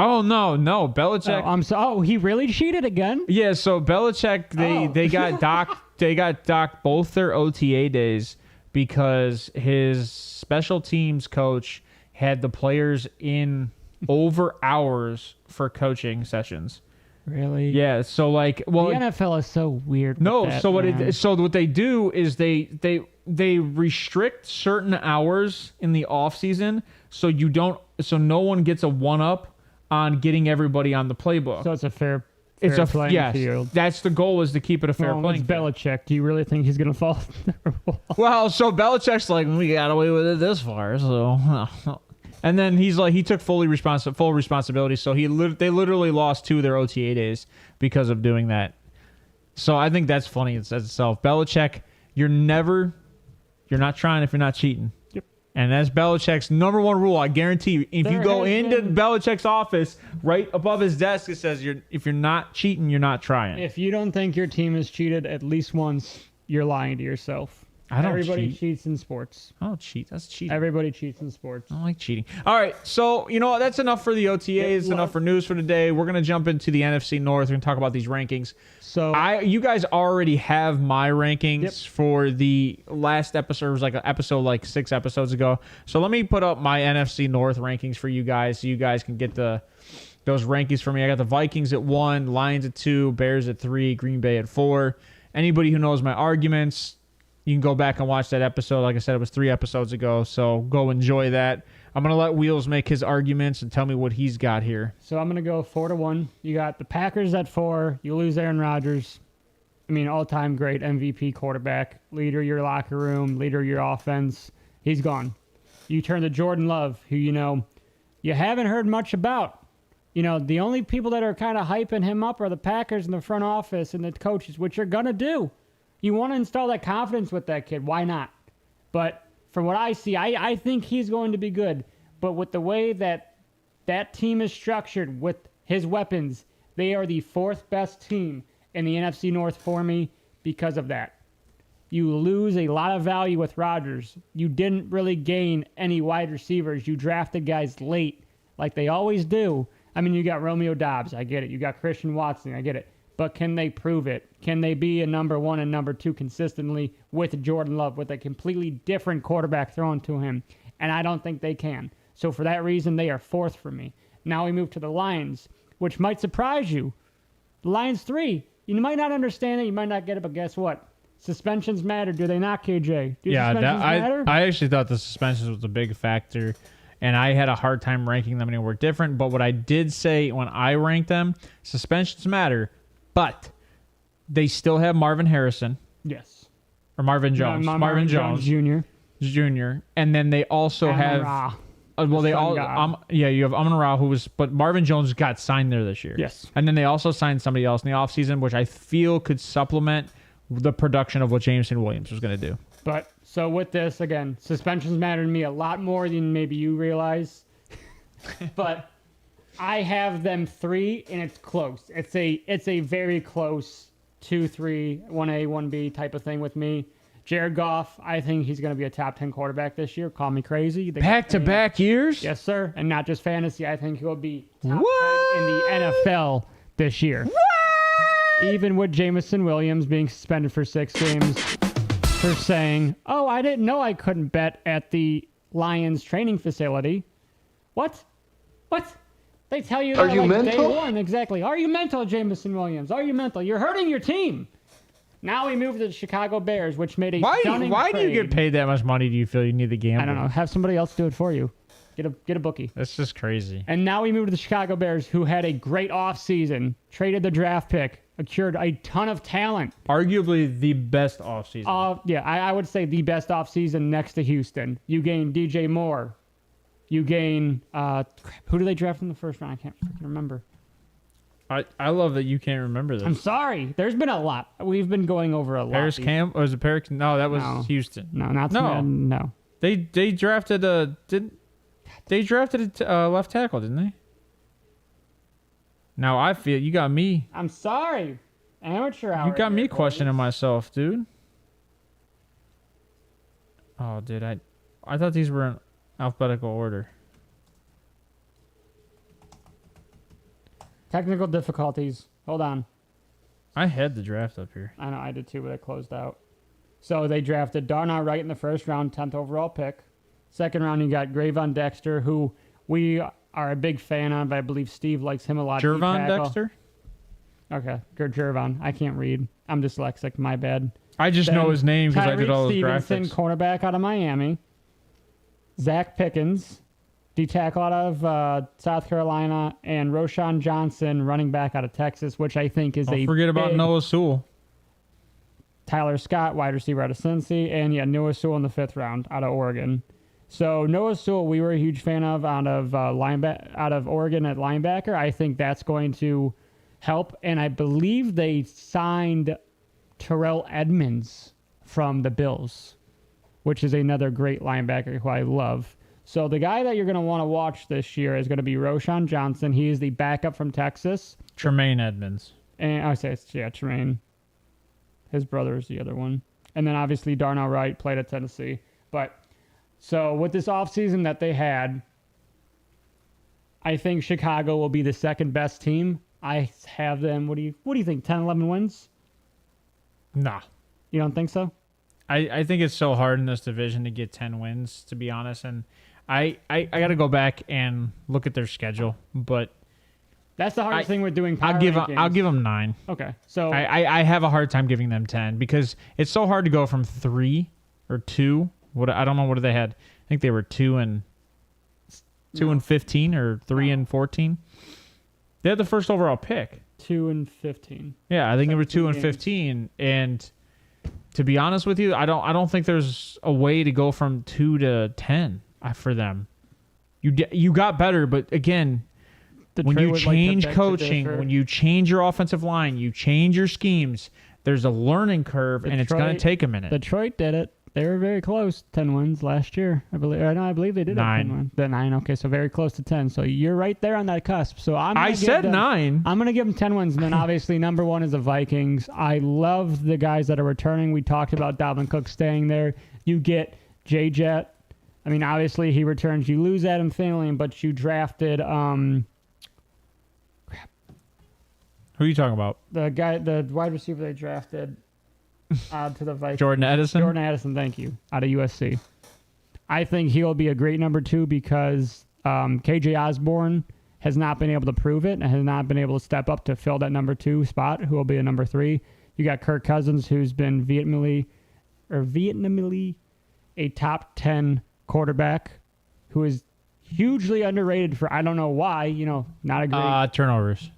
Oh no, Belichick.
Oh, he really cheated again?
Yeah. So Belichick, they got docked. They got docked both their OTA days because his special teams coach had the players in over hours for coaching sessions.
Really?
Yeah. So the
NFL is so weird.
So what they do is they restrict certain hours in the off season so no one gets a one up on getting everybody on the playbook.
So it's a fair playing field.
That's the goal, is to keep it a fair playing field.
Belichick. Do you really think he's going to fall?
Well, so Belichick's like, we got away with it this far, so. And then he's like, he took full responsibility. So they literally lost 2 of their OTA days because of doing that. So I think that's funny in itself. Belichick, you're not trying if you're not cheating.
Yep.
And that's Belichick's number one rule. I guarantee you, if you go into Belichick's office, right above his desk, it says, if you're not cheating, you're not trying.
If you don't think your team has cheated at least once, you're lying to yourself. Everybody cheats in sports.
I don't cheat. That's cheating.
Everybody cheats in sports.
I don't like cheating. All right, so that's enough for the OTAs. Enough for news for today. We're gonna jump into the NFC North. We're gonna talk about these rankings.
So
you guys already have my rankings for the last episode. It was like an episode 6 episodes ago. So let me put up my NFC North rankings for you guys, so you guys can get those rankings for me. I got the Vikings at 1, Lions at 2, Bears at 3, Green Bay at 4. Anybody who knows my arguments, you can go back and watch that episode. Like I said, it was 3 episodes ago, so go enjoy that. I'm going to let Wheels make his arguments and tell me what he's got here.
So I'm going to go 4-1. You got the Packers at 4. You lose Aaron Rodgers. All-time great MVP quarterback, leader of your locker room, leader of your offense. He's gone. You turn to Jordan Love, who, you haven't heard much about. The only people that are kind of hyping him up are the Packers and the front office and the coaches, which you're going to do. You want to install that confidence with that kid. Why not? But from what I see, I think he's going to be good. But with the way that team is structured with his weapons, they are the 4th best team in the NFC North for me because of that. You lose a lot of value with Rodgers. You didn't really gain any wide receivers. You drafted guys late like they always do. You got Romeo Doubs. I get it. You got Christian Watson. I get it. But can they prove it? Can they be a number 1 and number 2 consistently with Jordan Love, with a completely different quarterback thrown to him? And I don't think they can. So for that reason, they are 4th for me. Now we move to the Lions, which might surprise you. The Lions 3. You might not understand it. You might not get it, but guess what? Suspensions matter. Do they not, KJ? Suspensions matter?
I actually thought the suspensions was a big factor. And I had a hard time ranking them anywhere different. But what I did say when I ranked them, suspensions matter. But they still have Marvin Harrison.
Yes.
or Marvin Jones. Marvin Jones
Jr.
Jr. And then they also have.
Amon-Ra,
Well, they
sun
all.
god.
You have Amon-Ra, but Marvin Jones got signed there this year.
Yes.
And then they also signed somebody else in the offseason, which I feel could supplement the production of what Jameson Williams was going to do.
But so with this, again, suspensions matter to me a lot more than maybe you realize. But I have them 3, and it's close. It's a very close 2-3, 1A, 1B type of thing with me. Jared Goff, I think he's going to be a top 10 quarterback this year. Call me crazy.
Back-to-back years?
Yes, sir. And not just fantasy. I think he'll be top 10 in the NFL this year. What? Even with Jameson Williams being suspended for 6 games for saying, oh, I didn't know I couldn't bet at the Lions training facility. What? They tell you that
Are you mental?
day one. Exactly. Are you mental, Jameson Williams? Are you mental? You're hurting your team. Now we moved to the Chicago Bears, which made a stunning
Why do you
trade.
get paid that much money? Do you feel you need the gamble?
I don't know. Have somebody else do it for you. Get a bookie.
That's just crazy.
And now we move to the Chicago Bears, who had a great offseason, traded the draft pick, acquired a ton of talent.
Arguably the best offseason.
Yeah, I would say the best offseason next to Houston. You gain DJ Moore. You gain who do they draft in the first round? I can't freaking remember.
I love that you can't remember this.
I'm sorry. There's been a lot. We've been going over a lot.
Paris Camp or was it Paris? No, that was Houston.
No, not
No.
no.
They drafted a left tackle, didn't they? Now I feel you got me.
I'm sorry. Amateur hour.
You got me
here,
questioning
boys.
myself, dude. Oh, dude, I thought these were in alphabetical order.
Technical difficulties. Hold on.
I had the draft up here.
I know I did too, but it closed out. So they drafted Darnell Wright in the first round, 10th overall pick. Second round, you got Gravon Dexter, who we are a big fan of. I believe Steve likes him a lot.
Jervon Dexter?
Okay, Jervon. I can't read. I'm dyslexic. My bad.
I just know his name because I did all those
Stevenson,
graphics.
cornerback out of Miami. Zach Pickens, D-tackle out of South Carolina, and Roshan Johnson, running back out of Texas, which I think is
Don't forget about Noah Sewell.
Tyler Scott, wide receiver out of Cincy, and Noah Sewell in the 5th round out of Oregon. So Noah Sewell, we were a huge fan of out of Oregon at linebacker. I think that's going to help, and I believe they signed Terrell Edmonds from the Bills, which is another great linebacker who I love. So the guy that you're going to want to watch this year is going to be Roshan Johnson. He is the backup from Texas.
Tremaine Edmonds.
And I say Tremaine. His brother is the other one. And then obviously Darnell Wright played at Tennessee. But so with this offseason that they had, I think Chicago will be the second best team. I have them, what do you think, 10, 11 wins?
Nah.
You don't think so?
I think it's so hard in this division to get 10 wins, to be honest. And I got to go back and look at their schedule. But
that's the hardest thing with doing power
I'll give them 9.
Okay. So
I have a hard time giving them 10 because it's so hard to go from 3 or 2. I don't know what they had. I think they were 2 and 15 or 3 and 14. They had the first overall pick.
2 and 15.
Yeah, I think they were 2 and
games.
15. And to be honest with you, I don't think there's a way to go from 2 to 10 for them. You got better, but again, when you change coaching, when you change your offensive line, you change your schemes, there's a learning curve, and it's going to take a minute.
Detroit did it. They were very close. 10 wins last year. I believe they did
9.
have 10 wins. The 9, okay, so very close to 10. So you're right there on that cusp. So I
said 9.
I'm going to give them 10 wins, and then obviously number 1 is the Vikings. I love the guys that are returning. We talked about Dalvin Cook staying there. You get J-Jet. I mean, obviously he returns. You lose Adam Thielen, but you drafted
Who are you talking about?
the wide receiver they drafted to the Vikings.
Jordan Addison,
thank you, out of USC. I think he'll be a great number 2 because KJ Osborne has not been able to prove it and has not been able to step up to fill that number 2 spot, who will be a number 3. You got Kirk Cousins, who's been Vietnamese a top 10 quarterback, who is hugely underrated for I don't know why, not a great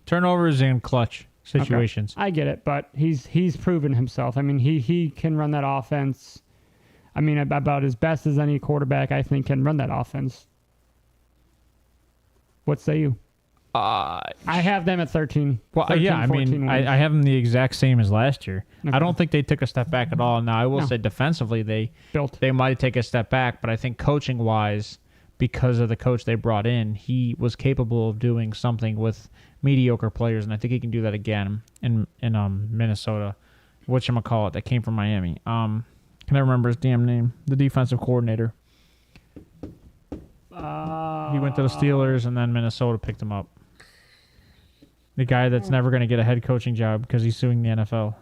turnovers in clutch. situations.
Okay. I get it, but he's proven himself. I mean, he can run that offense. I mean, about as best as any quarterback, I think, can run that offense. What say you? I have them at 13.
Well,
13,
yeah, I mean,
14 wins.
I have them the exact same as last year.
Okay.
I don't think they took a step back at all. Now, I will say defensively, they might take a step back, but I think coaching-wise, because of the coach they brought in, he was capable of doing something with mediocre players, and I think he can do that again in Minnesota. Whatchamacallit, that came from Miami. Can I remember his damn name? The defensive coordinator. He went to the Steelers, and then Minnesota picked him up. The guy that's never going to get a head coaching job because he's suing the NFL.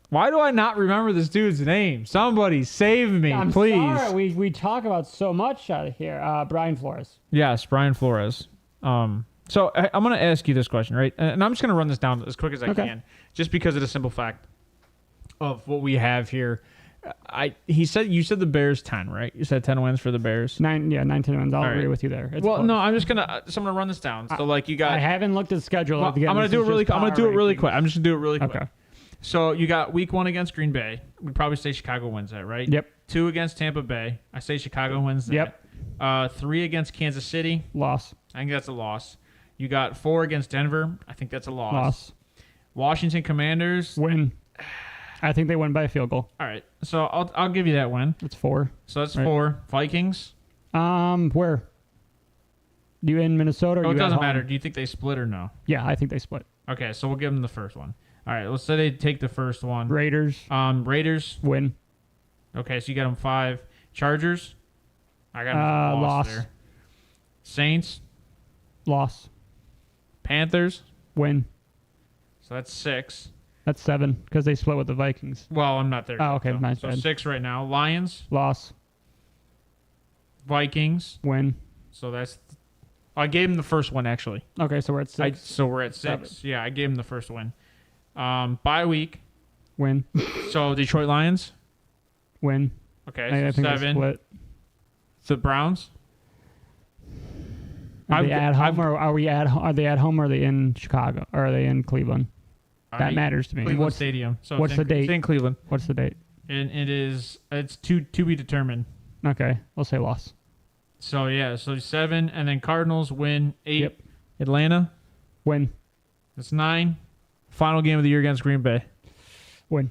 Why do I not remember this dude's name? Somebody save me, please.
Sorry, we talk about so much out of here. Brian Flores.
Yes, Brian Flores. So I'm going to ask you this question, right? And I'm just going to run this down as quick as I can, just because of the simple fact of what we have here. You said the Bears 10, right? You said 10 wins for the Bears.
9 wins. I'll agree with you there. It's close.
No, I'm just gonna run this down. So you got.
I haven't looked at the schedule.
Well, I'm gonna do it really. I'm gonna do it really quick. I'm just gonna do it really quick.
Okay.
So you got week 1 against Green Bay. We'd probably say Chicago wins that, right?
Yep.
2 against Tampa Bay. I say Chicago wins that.
Yep.
3 against Kansas City.
Loss.
I think that's a loss. You got 4 against Denver. I think that's a loss.
Loss.
Washington Commanders.
Win. I think they win by a field goal.
All right. So I'll give you that win.
It's 4.
So that's 4. Vikings.
Where? You in Minnesota? Or
Oh, it
you
doesn't
at
matter.
home?
Do you think they split or no?
Yeah, I think they split.
Okay, so we'll give them the first one. All right, let's say they take the first one.
Raiders.
Raiders.
Win.
Okay, so you got them 5. Chargers. I got them
loss.
there. Saints.
Loss.
Panthers.
Win.
So that's 6.
That's 7 because they split with the Vikings.
Well, I'm not there.
Oh, okay, nice.
So 6 right now. Lions.
Loss.
Vikings.
Win.
So that's. I gave them the first one actually.
Okay, so we're at 6.
So we're at 6.
7.
Yeah, I gave them the first win. Bye week.
Win.
So Detroit Lions.
Win.
Okay,
I
so
think
7.
they split.
The Browns.
Are they at home or are they at home or are they in Chicago or are they in Cleveland? That matters to me.
Cleveland Stadium. So
what's the date?
It's in Cleveland.
What's the date?
And it's to be determined.
Okay, we'll say loss.
So yeah, so 7, and then Cardinals win 8.
Yep.
Atlanta.
Win.
That's 9. Final game of the year against Green Bay.
Win.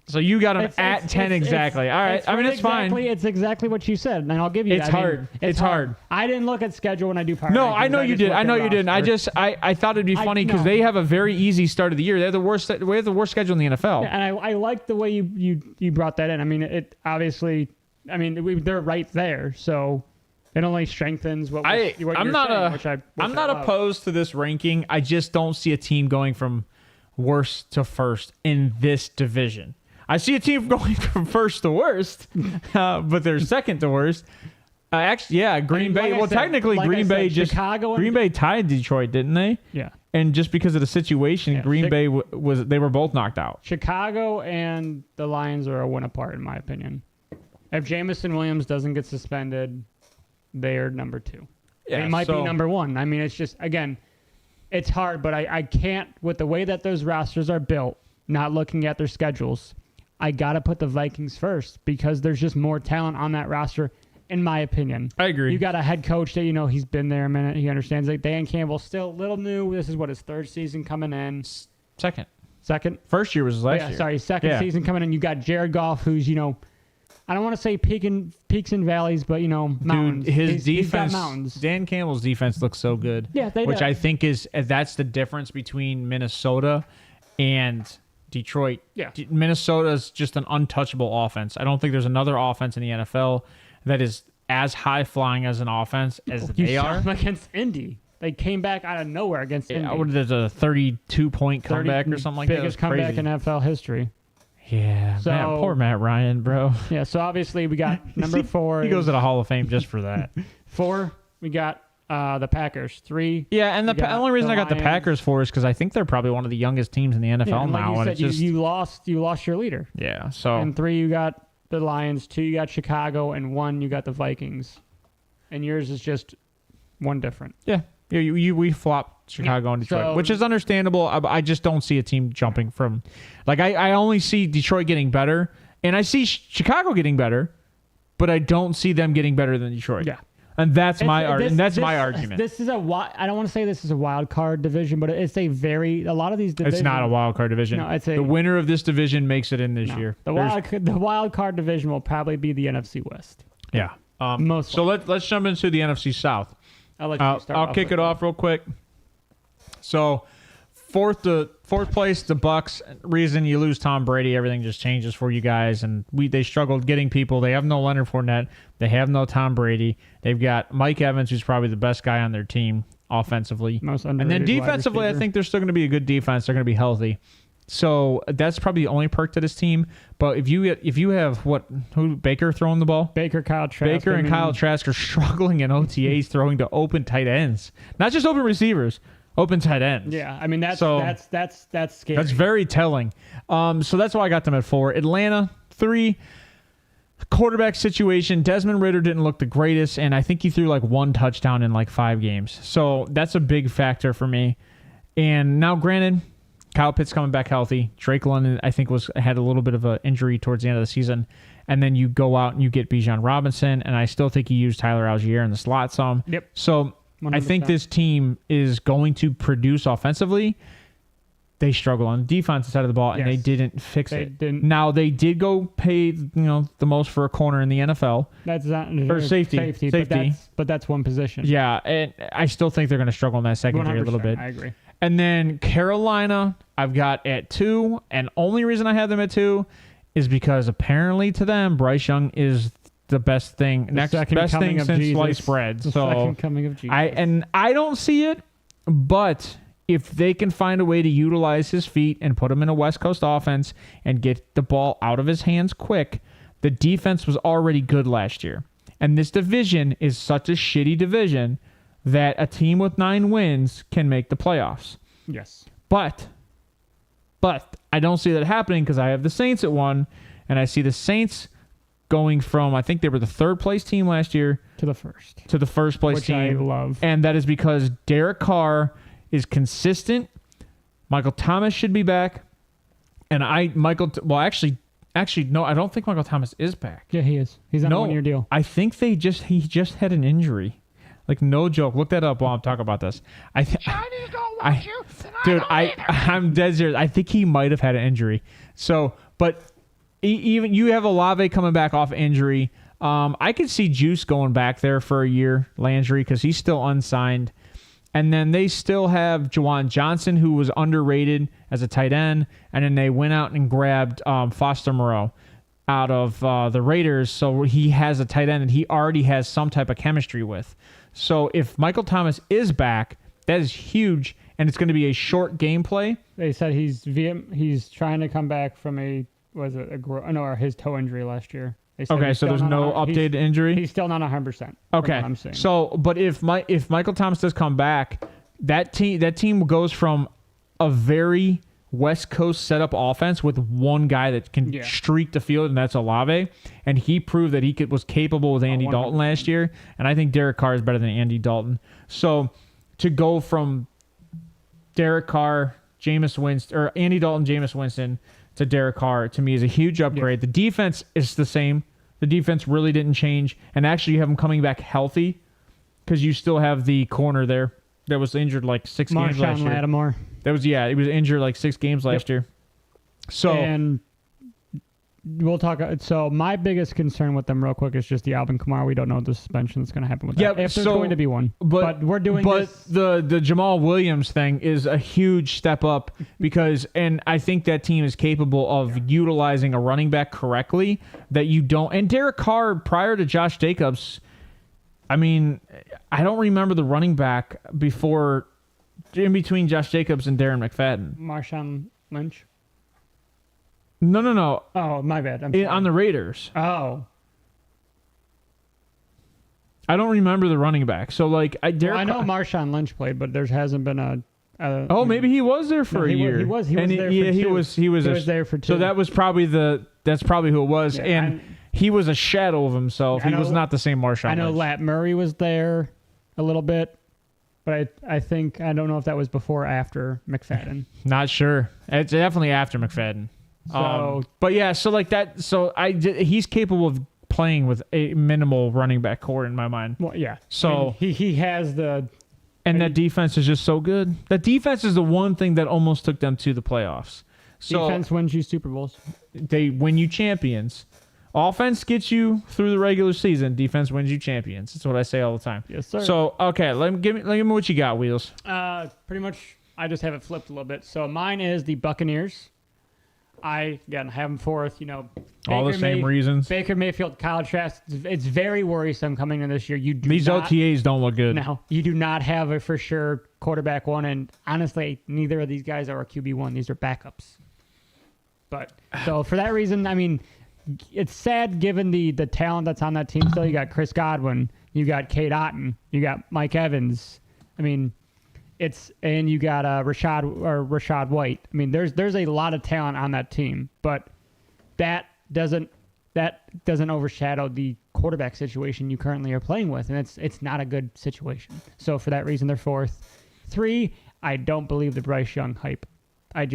So you got them at 10 exactly. All right. I mean, it's fine.
It's exactly what you said, and I'll give you
it's
that.
hard. It's hard.
I didn't look at schedule when I do power
No,
rankings.
I know you did. I know you didn't.
roster.
I thought it'd be funny because they have a very easy start of the year. They have the worst schedule in the NFL.
Yeah, and I like the way you brought that in. I mean, it obviously. I mean, they're right there, so it only strengthens what you're
I'm
saying,
not I'm not opposed to this ranking. I just don't see a team going from worst to first in this division. I see a team going from first to worst, but they're second to worst. Actually, yeah, Green Bay. Well, technically, Green Bay Green Bay tied Detroit, didn't they?
Yeah.
And just because of the situation, Green Bay they were both knocked out.
Chicago and the Lions are a win apart, in my opinion. If Jamison Williams doesn't get suspended, they are number 2. Yeah, it might be number 1. I mean, it's just, again, it's hard, but I can't, with the way that those rosters are built, not looking at their schedules, I got to put the Vikings first because there's just more talent on that roster, in my opinion.
I agree.
You got a head coach that, he's been there a minute. He understands. Like Dan Campbell's still a little new. This is his 3rd season coming in.
Second.
First year was last year. Sorry, second season coming in. You got Jared Goff, who's, I don't want to say peaks and valleys, but, mountains.
Dude, his defense,
he's got mountains.
Dan Campbell's defense looks so good.
Yeah,
which I think that's the difference between Minnesota and Detroit.
Yeah.
Minnesota's just an untouchable offense. I don't think there's another offense in the NFL that is as high-flying as an offense as they are.
Against Indy. They came back out of nowhere against Indy.
There's a 32-point comeback or something like that.
Biggest comeback in NFL history.
Yeah, so, man, poor Matt Ryan, bro.
Yeah, so obviously we got number 4.
He goes to the Hall of Fame just for that.
4, we got the Packers. 3.
Yeah, and the only reason I got the Packers for is because I think they're probably one of the youngest teams in the NFL now.
Like you said, you lost your leader.
Yeah, so.
And 3, you got the Lions. 2, you got Chicago. And 1, you got the Vikings. And yours is just One different.
Yeah. We flopped Chicago and Detroit,
so-
which is understandable. I just don't see a team jumping from, like, I only see Detroit getting better, and I see Chicago getting better, but I don't see them getting better than Detroit.
Yeah.
And that's my
This-
my argument.
This is I don't want to say this is a wild card division, but it's a lot of these divisions.
It's not a wild card division.
No, it's
the winner of this division makes it in this year.
The wild card division will probably be the NFC West.
Yeah.
So
let's jump into the NFC South.
I'll let you start.
I'll kick it off real quick. So, fourth place, the Bucks. Reason you lose Tom Brady, everything just changes for you guys. And they struggled getting people. They have no Leonard Fournette. They have no Tom Brady. They've got Mike Evans, who's probably the best guy on their team offensively.
Most
and
underrated
then
wide
defensively, I
receiver.
think they're still going to be a good defense. They're going to be healthy. So that's probably the only perk to this team. But if you have who Baker throwing the ball?
Kyle Trask.
Kyle Trask are struggling in OTAs throwing to open tight ends, not just open receivers, open tight ends.
Yeah, I mean that's scary.
That's very telling. So that's why I got them at 4. Atlanta 3. Quarterback situation. Desmond Ridder didn't look the greatest, and I think he threw like 1 touchdown in like 5 games. So that's a big factor for me. And now, granted, Kyle Pitts coming back healthy. Drake London, I think, had a little bit of an injury towards the end of the season. And then you go out and you get Bijan Robinson, and I still think he used Tyler Algier in the slot some.
Yep.
So
100%.
I think this team is going to produce offensively. They struggle on the defensive side of the ball, and they didn't fix it. Now, they did go pay the most for a corner in the NFL.
That's not
for safety.
But that's one position.
Yeah, and I still think they're going to struggle in that secondary a little bit.
I agree.
And then Carolina, I've got at 2, and only reason I have them at 2 is because apparently to them, Bryce Young is the best thing, best thing since sliced bread.
The second coming of Jesus.
I don't see it, but if they can find a way to utilize his feet and put him in a West Coast offense and get the ball out of his hands quick, the defense was already good last year. And this division is such a shitty division that a team with 9 wins can make the playoffs.
Yes.
But I don't see that happening because I have the Saints at 1, and I see the Saints going from, I think they were the 3rd place team last year
to the first
place
which
team.
I love.
And that is because Derek Carr is consistent. Michael Thomas should be back. And actually, no, I don't think Michael Thomas is back.
Yeah, he is. He's on a 1-year deal.
I think he just had an injury. Like, no joke. Look that up while I'm talking about this. I'm dead serious. I think he might have had an injury. So, but even you have Olave coming back off injury. I could see Juice going back there for a year, Landry, because he's still unsigned. And then they still have Juwan Johnson, who was underrated as a tight end. And then they went out and grabbed Foster Moreau out of the Raiders. So he has a tight end that he already has some type of chemistry with. So if Michael Thomas is back, that is huge, and it's going to be a short gameplay.
They said he's trying to come back from his toe injury last year.
Okay, so there's no updated injury?
He's still not 100%.
Okay,
I'm saying.
So, but if Michael Thomas does come back, that team goes from a very West Coast setup offense with one guy that can streak the field, and that's Olave. And he proved that he was capable with Andy Dalton last year. And I think Derek Carr is better than Andy Dalton. So to go from Derek Carr, Jameis Winston, or Andy Dalton, Jameis Winston to Derek Carr, to me is a huge upgrade. Yeah. The defense is the same. The defense really didn't change. And actually you have them coming back healthy because you still have the corner there that was injured like 6 games last year.
Lattimore.
He was injured like 6 games last year. So,
and we'll talk. So my biggest concern with them real quick is just the Alvin Kamara. We don't know what the suspension is going to happen with that. If there's going to be one. But we're doing this.
But the Jamal Williams thing is a huge step up because, and I think that team is capable of utilizing a running back correctly that you don't. And Derek Carr, prior to Josh Jacobs, I mean, I don't remember the running back in between Josh Jacobs and Darren McFadden.
Marshawn Lynch?
No.
Oh, my bad. I'm sorry.
On the Raiders.
Oh.
I don't remember the running back. So, like, I know
Marshawn Lynch played, but there hasn't been
maybe he was there for a year.
He was there for 2.
He was
there for 2.
So that's probably who it was. Yeah, he was a shadow of himself. He was not the same Marshawn Lynch.
I know Lat Murray was there. a little bit, but I think, I don't know if that was before or after McFadden.
Not sure. It's definitely after McFadden.
So,
But yeah, so like that. So he's capable of playing with a minimal running back core in my mind.
well, yeah.
So
he has the.
and that defense is just so good. That defense is the one thing that almost took them to the playoffs. So
Defense wins you Super Bowls.
they win you champions. Offense gets you through the regular season. Defense wins you champions. That's what I say all the time.
Yes, sir.
So okay, give me what you got, Wheels.
Pretty much, I just have it flipped a little bit. So mine is the Buccaneers. I, again, have them fourth.
All the same reasons.
Baker Mayfield, Kyle Trask. It's very worrisome coming in this year.
These OTAs don't look good.
No, you do not have a for sure quarterback one, and honestly, neither of these guys are a QB1. These are backups. But so for that reason, I mean, it's sad given the talent that's on that team. Still, you got Chris Godwin, you got Cade Otton, you got Mike Evans. I mean, and you got Rashad White. I mean, there's a lot of talent on that team, but that doesn't overshadow the quarterback situation you currently are playing with, and it's not a good situation. So for that reason, they're fourth. 3, I don't believe the Bryce Young hype. I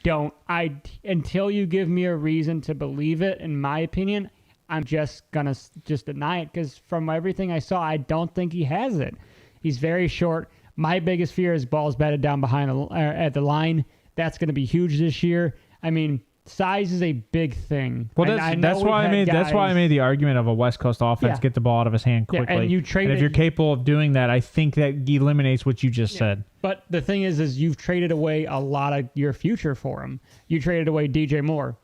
don't. Until you give me a reason to believe it, in my opinion, I'm just gonna deny it, because from everything I saw, I don't think he has it. He's very short. My biggest fear is balls batted down behind at the line. That's going to be huge this year. I mean, size is a big thing.
Well, that's why I made the argument of a West Coast offense,
Yeah.
get the ball out of his hand quickly.
Yeah, and
if you're capable of doing that, I think that eliminates what you just said.
But the thing is you've traded away a lot of your future for him. You traded away DJ Moore,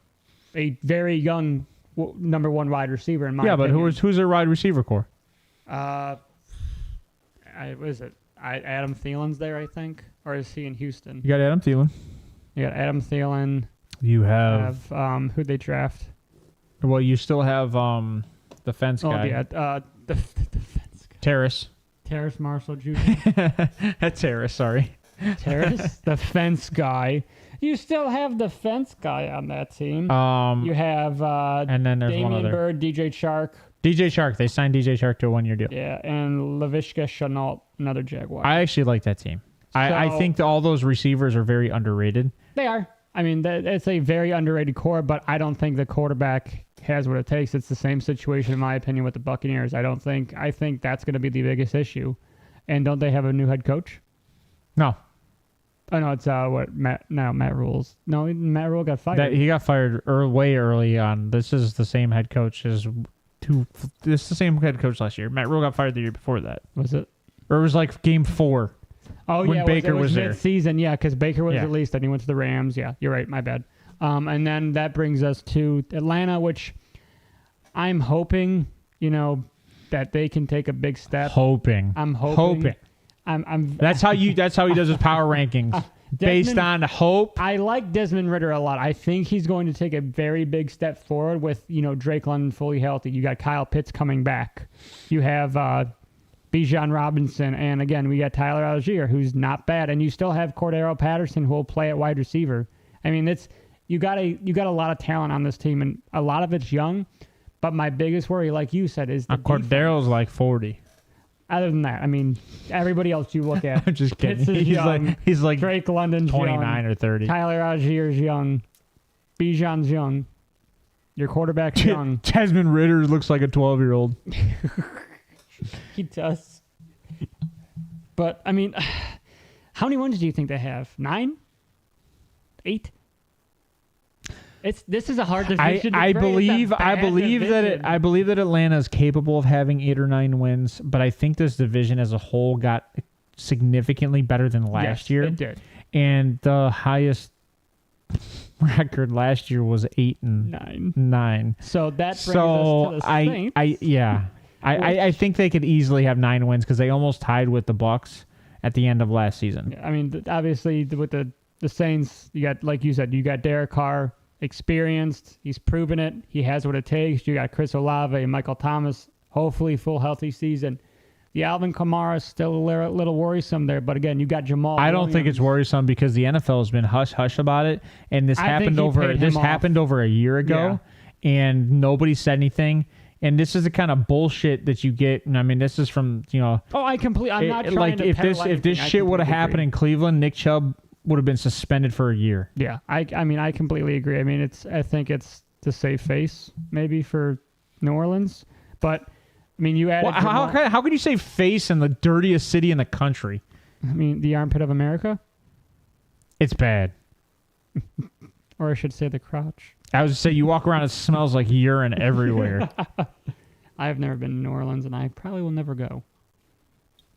a very young number 1 wide receiver in my opinion.
Yeah, but who's their wide receiver core?
What is it? Adam Thielen's there, I think, or is he in Houston?
You got Adam Thielen.
You got Adam Thielen.
You have
who'd they draft?
Well, you still have the fence guy.
Oh yeah, the fence guy.
Terrace
Marshall Jr.
That's Terrace. Sorry,
Terrace, the fence guy. You still have the fence guy on that team. You have
and then there's
Damian
one other.
Bird, DJ Chark.
DJ Chark. They signed DJ Chark to a 1-year deal.
Yeah, and Laviska Shenault, another Jaguar.
I actually like that team. I think all those receivers are very underrated.
They are. I mean, it's a very underrated core, but I don't think the quarterback has what it takes. It's the same situation, in my opinion, with the Buccaneers. I think that's going to be the biggest issue. And don't they have a new head coach?
No.
Oh, no, it's Matt Rule's. No, Matt Rule got fired.
He got fired way early on. This is the same head coach this is the same head coach last year. Matt Rule got fired the year before that.
Was it?
Or it was like game 4.
Oh,
when
yeah,
Baker was there.
Mid-season, yeah, because Baker was released and he went to the Rams. Yeah, you're right. My bad. And then that brings us to Atlanta, which I'm hoping, that they can take a big step. I'm hoping.
That's how he does his power rankings. Based on hope.
I like Desmond Ridder a lot. I think he's going to take a very big step forward with, Drake London fully healthy. You got Kyle Pitts coming back. You have Bijan Robinson, and again, we got Tyler Algier, who's not bad, and you still have Cordero Patterson, who will play at wide receiver. I mean, you got a lot of talent on this team, and a lot of it's young. But my biggest worry, like you said, is the
Cordero's like 40.
Other than that, I mean, everybody else you look at.
I'm just kidding. He's like
Drake London's
29
young.
or 30.
Tyler Algier's young. Bijan's young. Your quarterback's young.
Desmond Ridder looks like a 12-year-old.
He does. But, I mean, how many wins do you think they have? 9? 8? This is a hard division.
I believe that Atlanta is capable of having 8 or 9 wins, but I think this division as a whole got significantly better than last year.
It did.
And the highest record last year was 8-9.
So that brings us to the Saints.
I think they could easily have 9 wins because they almost tied with the Bucs at the end of last season.
Yeah, I mean, obviously with the Saints, you got, like you said, you got Derek Carr. Experienced, he's proven it. He has what it takes. You got Chris Olave and Michael Thomas, hopefully full healthy season. The Alvin Kamara is still a little worrisome there, but again, you got Jamal.
I don't think it's worrisome because the NFL has been hush about it, and this happened over a year ago, and nobody said anything. And this is the kind of bullshit that you get. And I mean, this is from, you know.
Oh, I'm not trying
like
to
if this shit would have happened in Cleveland, Nick Chubb would have been suspended for a year.
Yeah, I mean, I completely agree. I mean, I think it's to save face maybe for New Orleans, but I mean, you added.
Well, how can you say face in the dirtiest city in the country?
I mean, the armpit of America.
It's bad.
Or I should say the crotch.
I was to say you walk around, it smells like urine everywhere.
I've never been to New Orleans, and I probably will never go.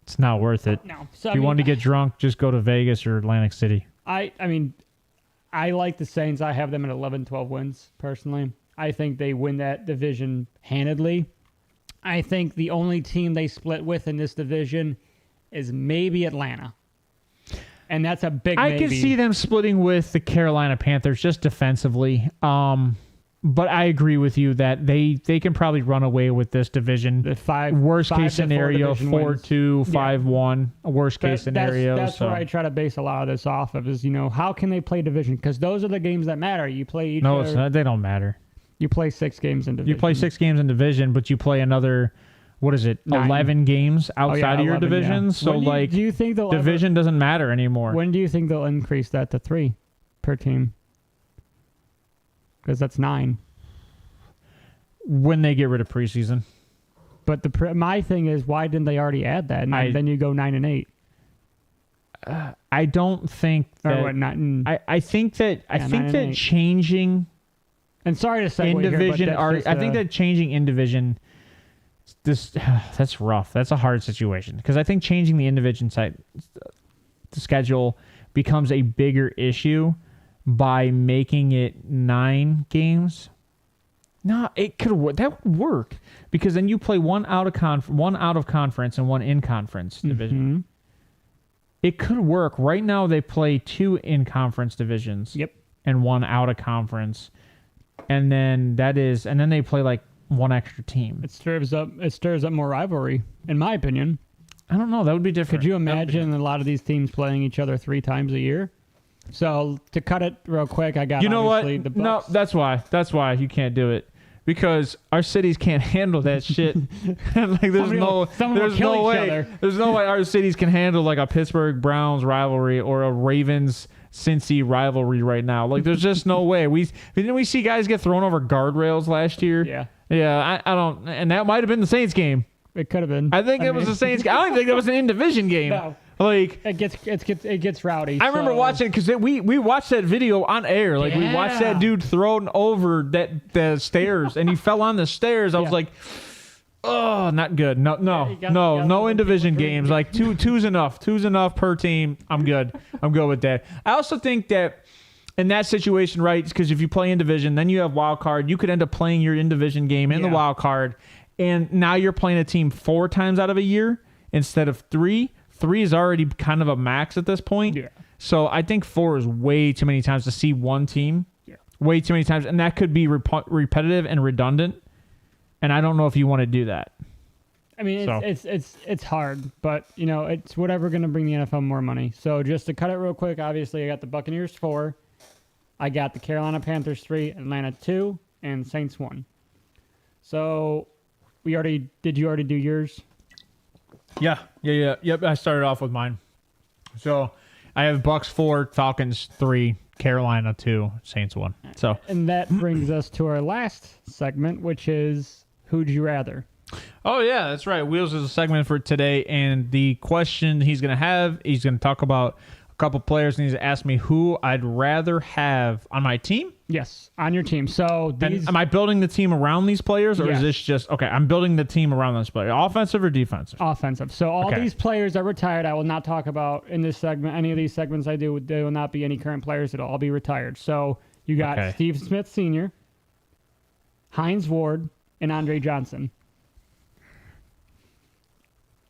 It's not worth it.
No. So,
if you want to get drunk, just go to Vegas or Atlantic City.
I mean, I like the Saints. I have them at 11-12 wins, personally. I think they win that division handedly. I think the only team they split with in this division is maybe Atlanta. And that's a big maybe.
I can see them splitting with the Carolina Panthers just defensively. But I agree with you that they can probably run away with this division.
The
worst case scenario, 4-2, 5-1. A worst case scenario.
That's where I try to base a lot of this off of is, you know, how can they play division? Because those are the games that matter. You play each other.
No, they don't matter.
You play 6 games in division.
You play 6 games in division, but you play another, 11 games outside of your division? Yeah. So,
do you think
division doesn't matter anymore.
When do you think they'll increase that to 3 per team? Because that's 9.
When they get rid of preseason.
But my thing is, why didn't they already add that? And then you go 9-8.
I don't think that. I think that changing.
And sorry to say,
in division, I think that changing in division. That's rough. That's a hard situation because I think changing the in division side, the schedule becomes a bigger issue by making it 9 games. No, it could work. That would work because then you play one out of conference and one in conference division.
Mm-hmm.
It could work. Right now they play 2 in conference divisions.
Yep.
And 1 out of conference, and then they play like 1 extra team.
It stirs up more rivalry, in my opinion.
I don't know. That would be different.
Could you imagine a lot of these teams playing each other 3 times a year? So to cut it real quick, I got
the
Bucks.
No, that's why you can't do it because our cities can't handle that shit. Like there's no way our cities can handle like a Pittsburgh Browns rivalry or a Ravens Cincy rivalry right now. Like there's just no way. Didn't we see guys get thrown over guardrails last year? Yeah. I don't, and that might have been the Saints game.
It could have been.
I think it was the Saints game. I don't even think that was an in division game.
No.
Like
it gets rowdy.
I remember watching because we watched that video on air. Like we watched that dude thrown over the stairs and he fell on the stairs. I was like, oh, not good. No in division games. Like two's enough. 2's enough per team. I'm good. I'm good with that. I also think that in that situation, right? Because if you play in division, then you have wild card. You could end up playing your in division game in the wild card, and now you're playing a team 4 times out of a year instead of 3. 3 is already kind of a max at this point. Yeah. So I think 4 is way too many times to see one team. Yeah. Way too many times. And that could be repetitive and redundant. And I don't know if you want to do that.
I mean, it's hard, but, you know, it's whatever going to bring the NFL more money. So just to cut it real quick, obviously I got the Buccaneers 4. I got the Carolina Panthers 3, Atlanta 2, and Saints 1. So did you already do yours?
Yeah. Yep, I started off with mine. So I have Bucks 4, Falcons 3, Carolina 2, Saints 1. So
and that brings us to our last segment, which is who'd you rather?
Oh yeah, that's right. Wheels is a segment for today, and the question he's going to talk about a couple players, and he's going to ask me who I'd rather have on my team.
Yes, on your team. So
am I building the team around these players, or is this just okay? I'm building the team around this player, offensive or defensive?
Offensive. So all these players are retired. I will not talk about in this segment. Any of these segments I do, there will not be any current players. It'll all be retired. So you got Steve Smith Sr., Hines Ward, and Andre Johnson.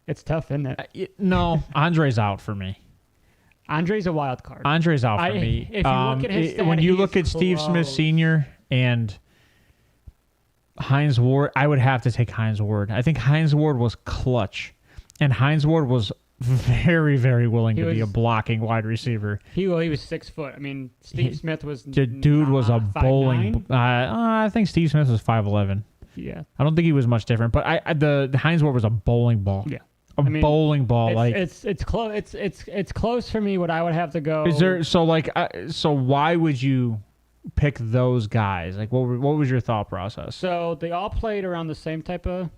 It's tough, isn't it?
No, Andre's out for me.
Andre's a wild card.
Andre's out for me.
If you look at his
when you look at Steve Smith Sr. and Hines Ward, I would have to take Hines Ward. I think Hines Ward was clutch, and Hines Ward was very, very willing to be a blocking wide receiver.
He was 6 foot. I mean, Steve Smith was
the dude was a bowling. I think Steve Smith was 5'11".
Yeah.
I don't think he was much different. But the Hines Ward was a bowling ball.
Yeah.
Bowling ball.
It's close. It's close for me. What I would have to go.
Is there so why would you pick those guys? Like what was your thought process?
So they all played around the same type of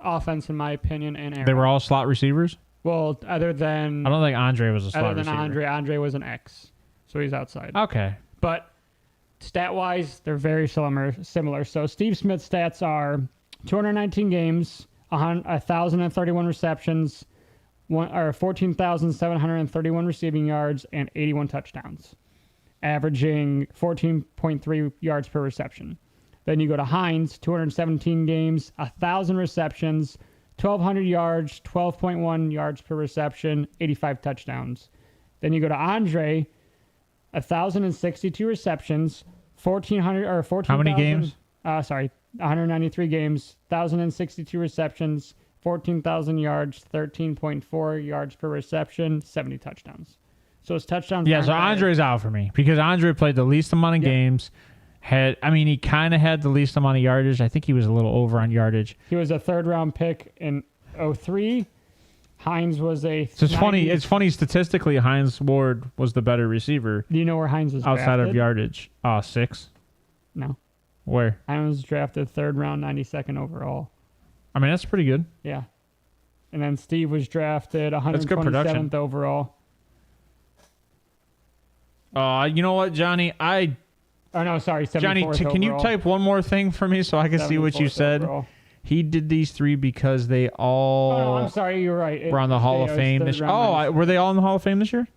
offense, in my opinion. And
They were all slot receivers.
Well, other than
I don't think Andre was a slot receiver.
Andre was an X, so he's outside.
Okay.
But stat-wise, they're very similar. So Steve Smith's stats are 219 games, 1,031 receptions, 14,731 receiving yards, and 81 touchdowns, averaging 14.3 yards per reception. Then you go to Hines, 217 games, 1,000 receptions, 1,200 yards, 12.1 yards per reception, 85 touchdowns. Then you go to Andre, 1,062 receptions, 1,400 or 14.
How many games?
193 games, 1,062 receptions, 14,000 yards, 13.4 yards per reception, 70 touchdowns. So his touchdowns.
Yeah, so Andre's out for me because Andre played the least amount of games. He kind of had the least amount of yardage. I think he was a little over on yardage.
He was a third-round pick in 2003. Hines was a.
So it's funny statistically. Hines Ward was the better receiver.
Do you know where Hines was
outside
drafted?
of yardage? 6.
No.
Where?
Hines was drafted third round, 92nd overall.
I mean, that's pretty good.
Yeah. And then Steve was drafted 127th overall.
You know what, Johnny?
Oh, no, sorry. 74th
Johnny, can you type one more thing for me so I can see what you said?
Overall.
He did these 3 because they all.
Oh, no, I'm sorry. You're right.
Were on the Hall of Fame this year. Were they all in the Hall of Fame this year?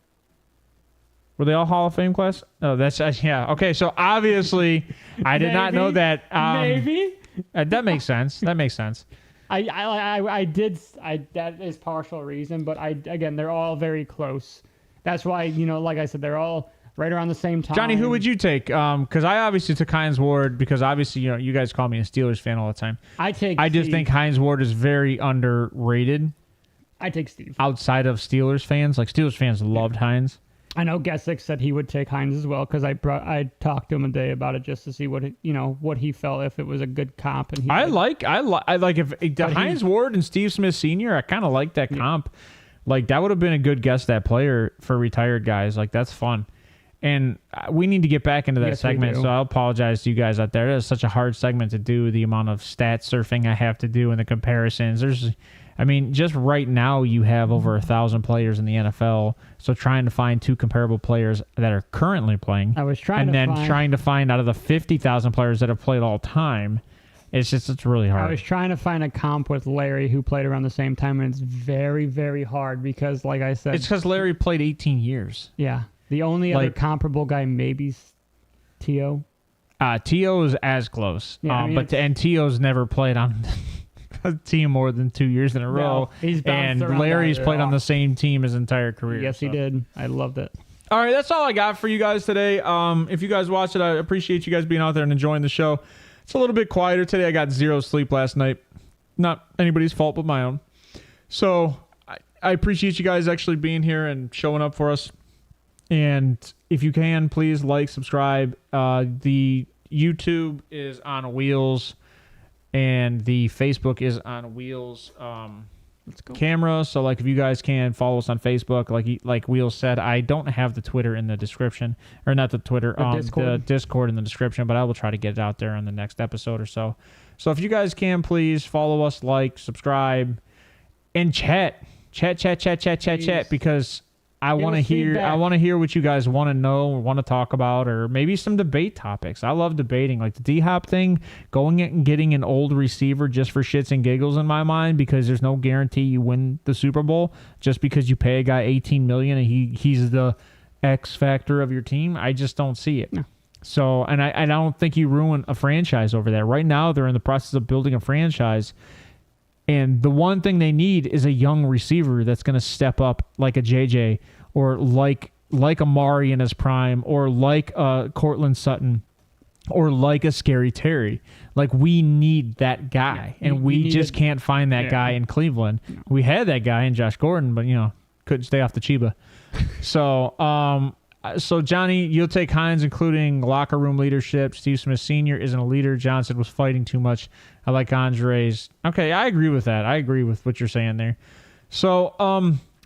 Were they all Hall of Fame class? Oh, that's yeah. Okay, so obviously I did not know that.
Maybe
that makes sense. That makes sense.
That is partial reason, but they're all very close. That's why, like I said, they're all right around the same time.
Johnny, who would you take? Because I obviously took Hines Ward because obviously, you guys call me a Steelers fan all the time. I just think Hines Ward is very underrated.
I take Steve.
Outside of Steelers fans, like Steelers fans loved Hines.
I know Gesick said he would take Hines as well because I talked to him a day about it just to see what he felt, if it was a good comp. And
I like if Hines Ward and Steve Smith Sr. I kind of like that comp. Like that would have been a good guess, that player for retired guys. Like that's fun. And we need to get back into that segment, so I apologize to you guys out there. That is such a hard segment to do, the amount of stat surfing I have to do and the comparisons. Just right now you have over 1,000 players in the NFL, so trying to find 2 comparable players that are currently playing, trying to find out of the 50,000 players that have played all time, it's really hard.
I was trying to find a comp with Larry who played around the same time, and it's very, very hard because, like I said...
It's because Larry played 18 years.
Yeah. The only other comparable guy maybe is T.O.
T.O. is as close. Yeah, and T.O.'s never played on a team more than 2 years in a row.
He's bounced around.
And Larry's played on the same team his entire career.
Yes, he did. I loved it.
All right, that's all I got for you guys today. If you guys watched it, I appreciate you guys being out there and enjoying the show. It's a little bit quieter today. I got 0 sleep last night. Not anybody's fault but my own. So I appreciate you guys actually being here and showing up for us. And if you can, please like, subscribe. The YouTube is on wheels, and the Facebook is on wheels. Let's go. Camera. So, if you guys can follow us on Facebook, like Wheels said, I don't have the Twitter in the description, or not the Twitter, the Discord in the description, but I will try to get it out there in the next episode or so. So, if you guys can, please follow us, like, subscribe, and chat, because I want to hear what you guys want to know or want to talk about, or maybe some debate topics. I love debating, like the D-Hop thing, going and getting an old receiver just for shits and giggles in my mind, because there's no guarantee you win the Super Bowl just because you pay a guy $18 million and he's the X factor of your team. I just don't see it. No. So, and I don't think you ruin a franchise over there. Right now, they're in the process of building a franchise. And the one thing they need is a young receiver that's going to step up, like a JJ, or like Amari in his prime, or like Cortland Sutton, or like a Scary Terry. Like, we need that guy, and we just can't find that guy in Cleveland. No. We had that guy in Josh Gordon, but couldn't stay off the Chiba. So So, Johnny, you'll take Hines, including locker room leadership. Steve Smith Sr. isn't a leader. Johnson was fighting too much. I like Andre's. Okay, I agree with that. I agree with what you're saying there. So,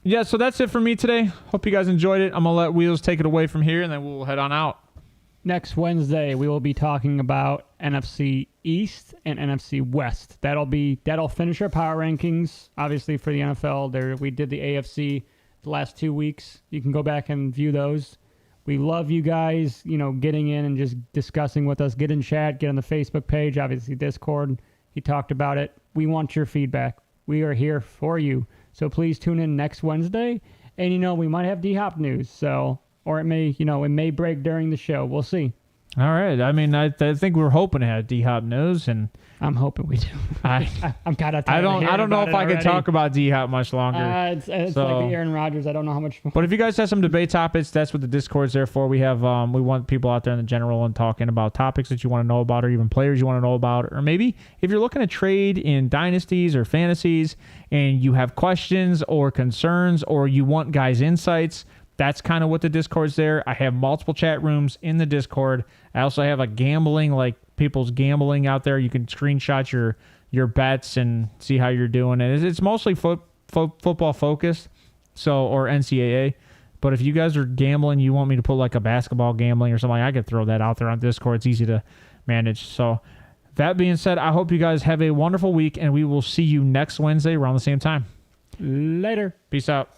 yeah, so that's it for me today. Hope you guys enjoyed it. I'm going to let Wheels take it away from here, and then we'll head on out.
Next Wednesday, we will be talking about NFC East and NFC West. That'll finish our power rankings. Obviously, for the NFL, we did the AFC the last 2 weeks. You can go back and view those. We love you guys, getting in and just discussing with us. Get in chat, get on the Facebook page, obviously Discord. He talked about it. We want your feedback. We are here for you. So please tune in next Wednesday. And, we might have D-Hop news. So, or it may break during the show. We'll see.
All right. I mean, I think we're hoping to have D-Hop news, and
I'm hoping we do. I'm kind of.
I don't know if I can talk about D-Hop much longer.
It's like the Aaron Rodgers. I don't know how much more.
But if you guys have some debate topics, that's what the Discord's there for. We want people out there in the general and talking about topics that you want to know about, or even players you want to know about, or maybe if you're looking to trade in dynasties or fantasies and you have questions or concerns, or you want guys' insights. That's kind of what the Discord's there. I have multiple chat rooms in the Discord. I also have people's gambling out there. You can screenshot your bets and see how you're doing. And it's mostly football focused, or NCAA. But if you guys are gambling, you want me to put like a basketball gambling or something, I could throw that out there on Discord. It's easy to manage. So that being said, I hope you guys have a wonderful week, and we will see you next Wednesday around the same time.
Later.
Peace out.